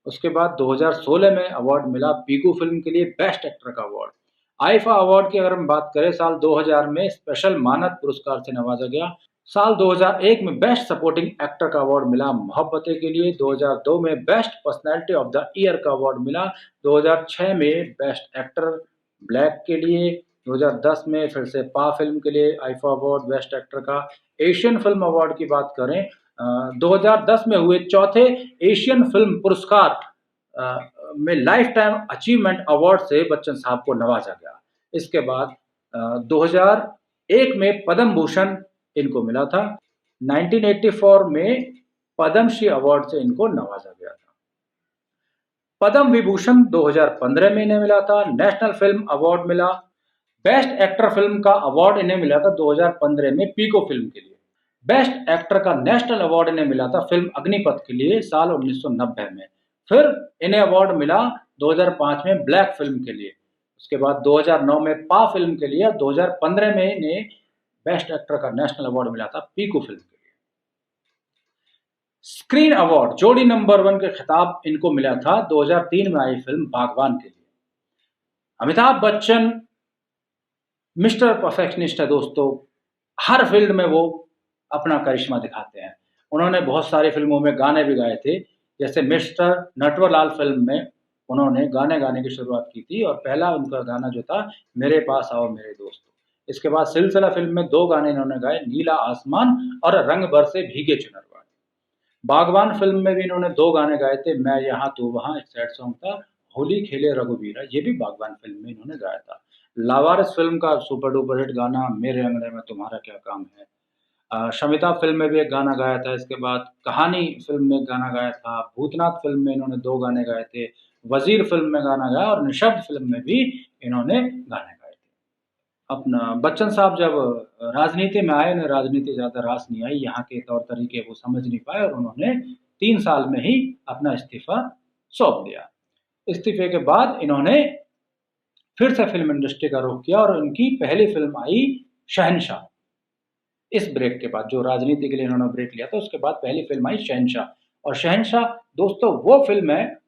उसके बाद 2016 में अवार्ड मिला पीकू फिल्म के लिए बेस्ट एक्टर का अवार्ड। आईफा अवार्ड की अगर हम बात करें, साल 2000 में स्पेशल मानद पुरस्कार से नवाजा गया। साल 2001 में बेस्ट सपोर्टिंग एक्टर का अवार्ड मिला मोहब्बतें के लिए। 2002 में best personality of the year का अवार्ड मिला। 2006 में बेस्ट एक्टर ब्लैक के लिए। 2010 में फिर से पा फिल्म के लिए आईफा अवार्ड बेस्ट एक्टर का। एशियन फिल्म अवार्ड की बात करें, 2010 में हुए चौथे एशियन फिल्म पुरस्कार में लाइफ टाइम अचीवमेंट अवार्ड से बच्चन साहब को नवाजा गया। इसके बाद 2001 में पद्म भूषण इनको मिला था। 1984 में पद्मश्री अवार्ड से इनको नवाजा गया था। पद्म विभूषण 2015 में इन्हें मिला था। नेशनल फिल्म अवार्ड मिला। बेस्ट एक्टर फिल्म का अवार्ड इन्हें मिला था 2015 में पीको फिल्म के लिए। बेस्ट एक्टर का नेशनल अवार्ड इन्हें मिला था फिल्म अग्निपथ के लिए साल 1990 में। फिर इन्हें अवार्ड मिला 2005 में ब्लैक फिल्म के लिए, उसके बाद 2009 में पा फिल्म के लिए, 2015 में इन्हें बेस्ट एक्टर का नेशनल अवार्ड मिला था पीकू फिल्म के लिए। स्क्रीन अवार्ड जोड़ी नंबर 1 के खिताब इनको मिला था 2003 में आई फिल्म बागवान के लिए। अमिताभ बच्चन मिस्टर परफेक्शनिस्ट है दोस्तों, हर फील्ड में वो अपना करिश्मा दिखाते हैं। उन्होंने बहुत सारी फिल्मों में गाने भी गाए थे, जैसे मिस्टर नटवरलाल फिल्म में उन्होंने गाने गाने की शुरुआत की थी और पहला उनका गाना जो था मेरे पास आओ मेरे दोस्तों। इसके बाद सिलसिला फिल्म में 2 गाने इन्होंने गाए, नीला आसमान और रंग बरसे भीगे चुनरवाए। बागवान फिल्म में भी इन्होंने 2 गाने गाए थे, मैं यहाँ तू वहाँ एक सैड सॉन्ग था, होली खेले रघुवीरा ये भी बागवान फिल्म में इन्होंने गाया था। लावारिस फिल्म का सुपर डुपर हिट गाना मेरे अंगने में तुम्हारा क्या काम है। शमिता फिल्म में भी एक गाना गाया था, इसके बाद कहानी फिल्म में एक गाना गाया था, भूतनाथ फिल्म में इन्होंने 2 गाने गाए थे, वजीर फिल्म में गाना गाया और निशब्द फिल्म में भी इन्होंने गाने गाए थे। अपना बच्चन साहब जब राजनीति में आए, उन्हें राजनीति ज़्यादा रास नहीं आई, यहाँ के तौर तरीके वो समझ नहीं पाए और उन्होंने 3 साल में ही अपना इस्तीफा सौंप दिया। इस्तीफे के बाद इन्होंने फिर से फिल्म इंडस्ट्री का रुख किया और उनकी पहली फिल्म आई शहंशाह। इस ब्रेक के बाद जो राजनीति के लिए इन्होंने ब्रेक लिया था, उसके बाद पहली फिल्म आई शहंशाह। और शहंशाह दोस्तों वो फिल्म है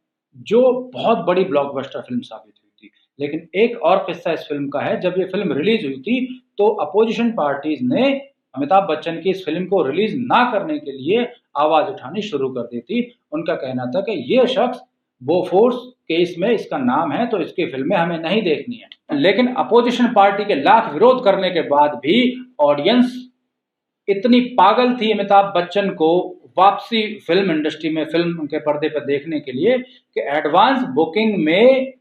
जो बहुत बड़ी ब्लॉकबस्टर फिल्म साबित हुई थी। लेकिन एक और किस्सा इस फिल्म का है, जब ये फिल्म रिलीज हुई थी तो अपोजिशन पार्टीज ने अमिताभ बच्चन की इस फिल्म को रिलीज ना करने के लिए आवाज उठानी शुरू कर दी थी। उनका कहना था कि ये शख्स बोफोर्स केस में इसका नाम है तो इसकी फिल्में हमें नहीं देखनी है। लेकिन अपोजिशन पार्टी के लाख विरोध करने के बाद भी ऑडियंस इतनी पागल थी अमिताभ बच्चन को वापसी फिल्म इंडस्ट्री में फिल्म के पर्दे पर देखने के लिए कि एडवांस बुकिंग में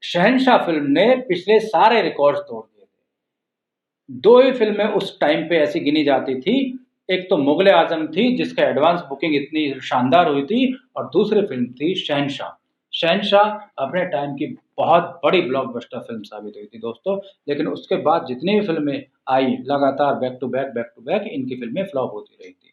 शहंशाह फिल्म ने पिछले सारे रिकॉर्ड्स तोड़ दिए थे। 2 ही फिल्में उस टाइम पे ऐसी गिनी जाती थी, एक तो मुगले आजम थी जिसका एडवांस बुकिंग इतनी शानदार हुई थी और दूसरी फिल्म थी शहंशाह। शहंशाह अपने टाइम की बहुत बड़ी ब्लॉकबस्टर फिल्म साबित हुई थी दोस्तों, लेकिन उसके बाद जितनी भी फिल्में आई लगातार बैक टू बैक इनकी फिल्में फ्लॉप होती रही थी।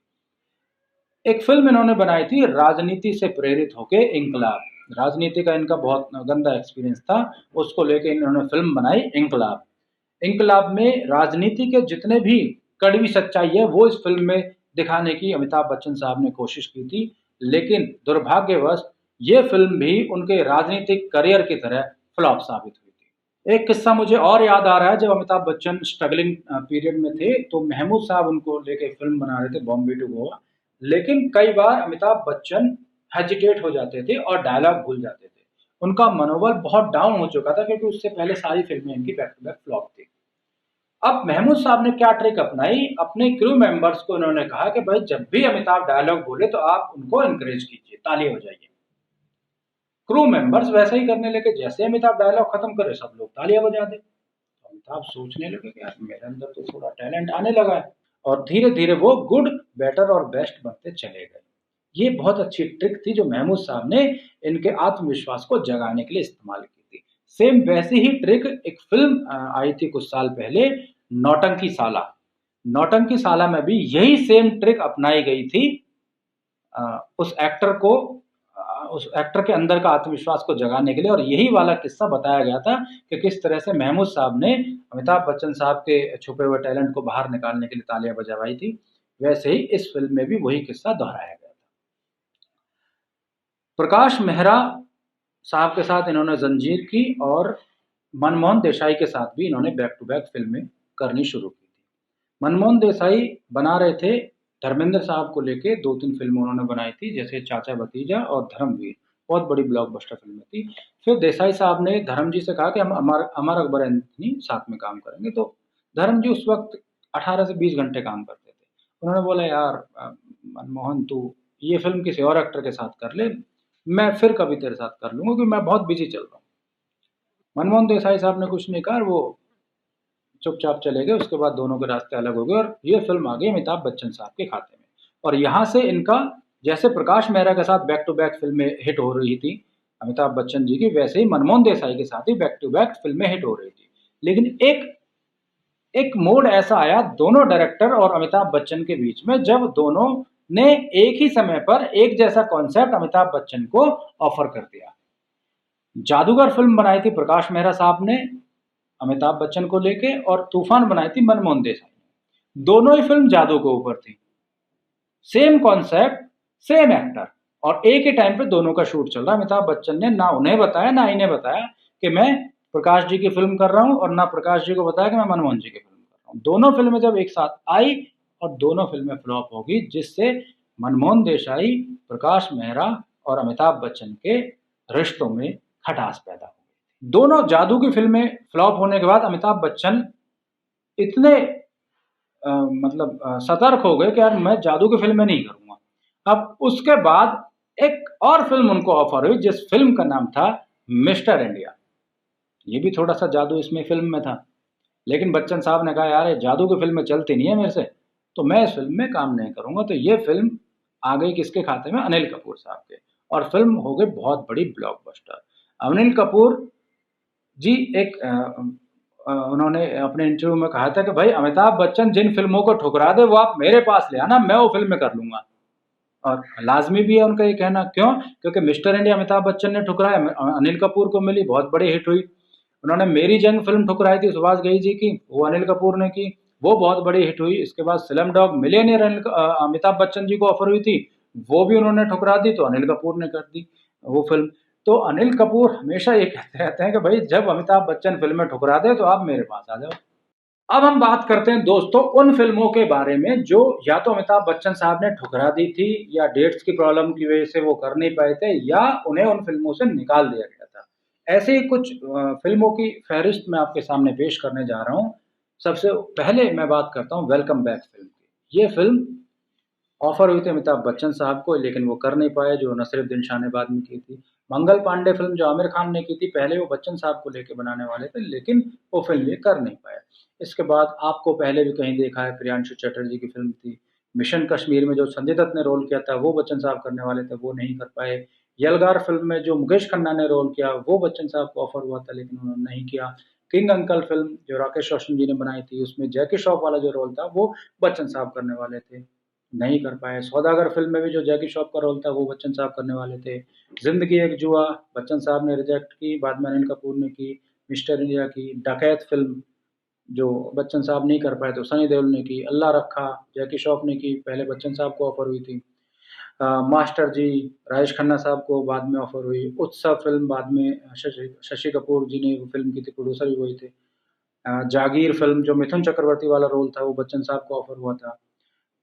एक फिल्म इन्होंने बनाई थी राजनीति से प्रेरित होकर इंकलाब। राजनीति का इनका बहुत गंदा एक्सपीरियंस था, उसको लेकर इन्होंने फिल्म बनाई इंकलाब। इंकलाब में राजनीति के जितने भी कड़वी सच्चाई है वो इस फिल्म में दिखाने की अमिताभ बच्चन साहब ने कोशिश की थी, लेकिन दुर्भाग्यवश ये फिल्म भी उनके राजनीतिक करियर की तरह फ्लॉप साबित हुई थी। एक किस्सा मुझे और याद आ रहा है, जब अमिताभ बच्चन स्ट्रगलिंग पीरियड में थे तो महमूद साहब उनको लेके फिल्म बना रहे थे बॉम्बे टू गोवा, लेकिन कई बार अमिताभ बच्चन हेजिटेट हो जाते थे और डायलॉग भूल जाते थे। उनका मनोबल बहुत डाउन हो चुका था क्योंकि उससे पहले सारी फिल्में इनकी बैक टू बैक फ्लॉप थी। अब महमूद साहब ने क्या ट्रिक अपनाई, अपने क्रू मेंबर्स को उन्होंने कहा कि भाई जब भी अमिताभ डायलॉग बोले तो आप उनको एनकरेज कीजिए, ताली हो जाइए। क्रू मेंबर्स वैसे ही करने लगे, जैसे अमिताभ डायलॉग खत्म करे सब लोग तालियां बजा दे। तो अमिताभ सोचने लगे कि यार मेरे अंदर तो थोड़ा टैलेंट आने लगा है, और धीरे धीरे वो गुड बेटर और बेस्ट बनते चले गए। ये बहुत अच्छी ट्रिक थी जो महमूद साहब ने इनके आत्मविश्वास को जगाने के लिए इस्तेमाल की थी। सेम वैसी ही ट्रिक एक फिल्म आई थी कुछ साल पहले, नौटंकी साला। नौटंकी साला में भी यही सेम ट्रिक अपनाई गई थी उस एक्टर के अंदर का आत्मविश्वास को जगाने के लिए, और यही वाला किस्सा बताया गया था कि किस तरह से महमूद साहब ने अमिताभ बच्चन साहब के छुपे हुए टैलेंट को बाहर निकालने के लिए तालियां बजवाई थी। वैसे ही इस फिल्म में भी वही किस्सा दोहराया गया था। प्रकाश मेहरा साहब के साथ इन्होंने जंजीर की और मनमोहन देसाई के साथ भी इन्होंने बैक टू बैक फिल्में करनी शुरू की थी। मनमोहन देसाई बना रहे थे धर्मेंद्र साहब को लेके 2-3 फिल्में उन्होंने बनाई थी, जैसे चाचा भतीजा और धर्मवीर, बहुत बड़ी ब्लॉकबस्टर फिल्में थी। फिर देसाई साहब ने धर्म जी से कहा कि हम अमर अकबर एंथनी साथ में काम करेंगे, तो धर्म जी उस वक्त 18 से 20 घंटे काम करते थे। उन्होंने बोला यार मनमोहन तू ये फिल्म किसी और एक्टर के साथ कर ले, मैं फिर कभी तेरे साथ कर लूंगा क्योंकि मैं बहुत बिजी चल रहा हूँ। मनमोहन देसाई साहब ने कुछ नहीं कहा, वो चुपचाप चले गए। उसके बाद दोनों के रास्ते अलग हो गए और ये फिल्म आ गई अमिताभ बच्चन साहब के खाते में। और यहाँ से इनका, जैसे प्रकाश मेहरा के साथ बैक टू बैक फिल्में हिट हो रही थी अमिताभ बच्चन जी की, वैसे ही मनमोहन देसाई के साथ ही बैक टू बैक फिल्में हिट हो रही थी। लेकिन एक एक मोड ऐसा आया दोनों डायरेक्टर और अमिताभ बच्चन के बीच में, जब दोनों ने एक ही समय पर एक जैसा कॉन्सेप्ट अमिताभ बच्चन को ऑफर कर दिया। जादूगर फिल्म बनाई थी प्रकाश मेहरा साहब ने अमिताभ बच्चन को लेके, और तूफान बनाई थी मनमोहन देसाई ने। दोनों ही फिल्म जादू के ऊपर थी, सेम कॉन्सेप्ट, सेम एक्टर, और एक ही टाइम पे दोनों का शूट चल रहा है। अमिताभ बच्चन ने ना उन्हें बताया ना इन्हें बताया कि मैं प्रकाश जी की फिल्म कर रहा हूं, और ना प्रकाश जी को बताया कि मैं मनमोहन जी की फिल्म कर रहा हूं। दोनों फिल्में जब एक साथ आई और दोनों फिल्में फ्लॉप होगी, जिससे मनमोहन देसाई, प्रकाश मेहरा और अमिताभ बच्चन के रिश्तों में खटास पैदा हो गई। दोनों जादू की फिल्में फ्लॉप होने के बाद अमिताभ बच्चन इतने सतर्क हो गए कि यार मैं जादू की फिल्में नहीं करूंगा। अब उसके बाद एक और फिल्म उनको ऑफर हुई, जिस फिल्म का नाम था मिस्टर इंडिया। ये भी थोड़ा सा जादू इसमें फिल्म में था, लेकिन बच्चन साहब ने कहा यार ये जादू की फिल्में चलती नहीं है मेरे से, तो मैं इस फिल्म में काम नहीं करूंगा। तो ये फिल्म आ गई किसके खाते में? अनिल कपूर साहब के, और फिल्म हो गई बहुत बड़ी ब्लॉकबस्टर। अनिल कपूर जी एक उन्होंने अपने इंटरव्यू में कहा था कि भाई अमिताभ बच्चन जिन फिल्मों को ठुकरा दे वो आप मेरे पास ले आना, मैं वो फिल्में कर लूंगा। और लाजमी भी है उनका ये कहना, क्यों? क्योंकि मिस्टर इंडिया अमिताभ बच्चन ने ठुकराया, अनिल कपूर को मिली, बहुत बड़ी हिट हुई। उन्होंने मेरी जंग फिल्म ठुकराई थी सुभाष घई जी की, वो अनिल कपूर ने की, वो बहुत बड़ी हिट हुई। इसके बाद Slumdog Millionaire Amitabh Bachchan ji को ऑफर हुई थी, वो भी उन्होंने ठुकरा दी, तो अनिल कपूर ने कर दी वो फिल्म। तो अनिल कपूर हमेशा ये कहते रहते हैं कि भाई जब अमिताभ बच्चन फिल्में ठुकरा दे तो आप मेरे पास आ जाओ। अब हम बात करते हैं दोस्तों उन फिल्मों के बारे में जो या तो अमिताभ बच्चन साहब ने ठुकरा दी थी, या डेट्स की प्रॉब्लम की वजह से वो कर नहीं पाए थे, या उन्हें उन फिल्मों से निकाल दिया गया था। ऐसे ही कुछ फिल्मों की फहरिस्त मैं आपके सामने पेश करने जा रहा हूँ। सबसे पहले मैं बात करता हूँ वेलकम बैक फिल्म की। ये फिल्म ऑफर हुई थी अमिताभ बच्चन साहब को, लेकिन वो कर नहीं पाए, जो नसीरुद्दीन शाह ने बाद में की थी। मंगल पांडे फिल्म जो आमिर खान ने की थी, पहले वो बच्चन साहब को लेके बनाने वाले थे, लेकिन वो फिल्म ये कर नहीं पाए। इसके बाद आपको पहले भी कहीं देखा है, प्रियांशु चटर्जी की फिल्म थी मिशन कश्मीर में, जो संजय दत्त ने रोल किया था, वो बच्चन साहब करने वाले थे, वो नहीं कर पाए। यलगार फिल्म में जो मुकेश खन्ना ने रोल किया, वो बच्चन साहब को ऑफर हुआ था, लेकिन उन्होंने नहीं किया। किंग अंकल फिल्म जो राकेश रोशन जी ने बनाई थी, उसमें जैकी श्रॉफ वाला जो रोल था, वो बच्चन साहब करने वाले थे, नहीं कर पाए। सौदागर फिल्म में भी जो जैकी श्रॉफ का रोल था, वो बच्चन साहब करने वाले थे। जिंदगी एक जुआ बच्चन साहब ने रिजेक्ट की, बाद में अनिल कपूर ने की। मिस्टर इंडिया की। डकैत फिल्म जो बच्चन साहब नहीं कर पाए तो सनी देओल ने की। अल्लाह रखा जैकी श्रॉफ ने की, पहले बच्चन साहब को ऑफर हुई थी। मास्टर जी राजेश खन्ना साहब को बाद में ऑफर हुई। उत्सव फिल्म बाद में शशि शशि कपूर जी ने वो फिल्म की थी, प्रोड्यूसर भी वही थे। जागीर फिल्म जो मिथुन चक्रवर्ती वाला रोल था, वो बच्चन साहब को ऑफर हुआ था।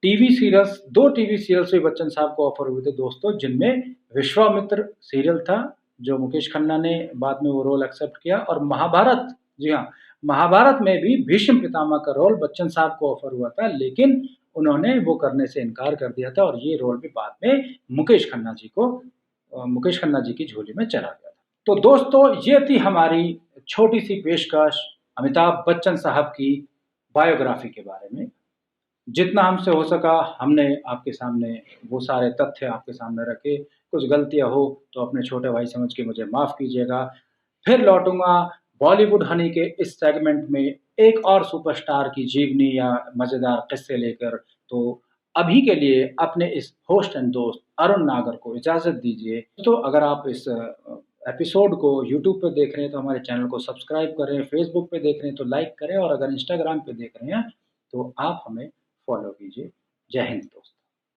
टीवी सीरियल्स, 2 टीवी सीरियल्स भी बच्चन साहब को ऑफर हुए थे दोस्तों, जिनमें विश्वामित्र सीरियल था, जो मुकेश खन्ना ने बाद में वो रोल एक्सेप्ट किया, और महाभारत, जी हाँ, महाभारत में भी भीष्म पितामह का रोल बच्चन साहब को ऑफर हुआ था, लेकिन उन्होंने वो करने से इनकार कर दिया था, और ये रोल भी बाद में मुकेश खन्ना जी की झोली में चला गया था। तो दोस्तों ये थी हमारी छोटी सी पेशकश अमिताभ बच्चन साहब की बायोग्राफी के बारे में। जितना हमसे हो सका हमने आपके सामने वो सारे तथ्य आपके सामने रखे। कुछ गलतियाँ हो तो अपने छोटे भाई समझ के मुझे माफ़ कीजिएगा। फिर लौटूँगा बॉलीवुड हनी के इस सेगमेंट में एक और सुपरस्टार की जीवनी या मज़ेदार किस्से लेकर। तो अभी के लिए अपने इस होस्ट एंड दोस्त अरुण नागर को इजाज़त दीजिए। तो अगर आप इस एपिसोड को यूट्यूब पे देख रहे हैं तो हमारे चैनल को सब्सक्राइब करें, फेसबुक पे देख रहे हैं तो लाइक करें, और अगर इंस्टाग्राम पे देख रहे हैं तो आप हमें फॉलो कीजिए। जय हिंद दोस्तों।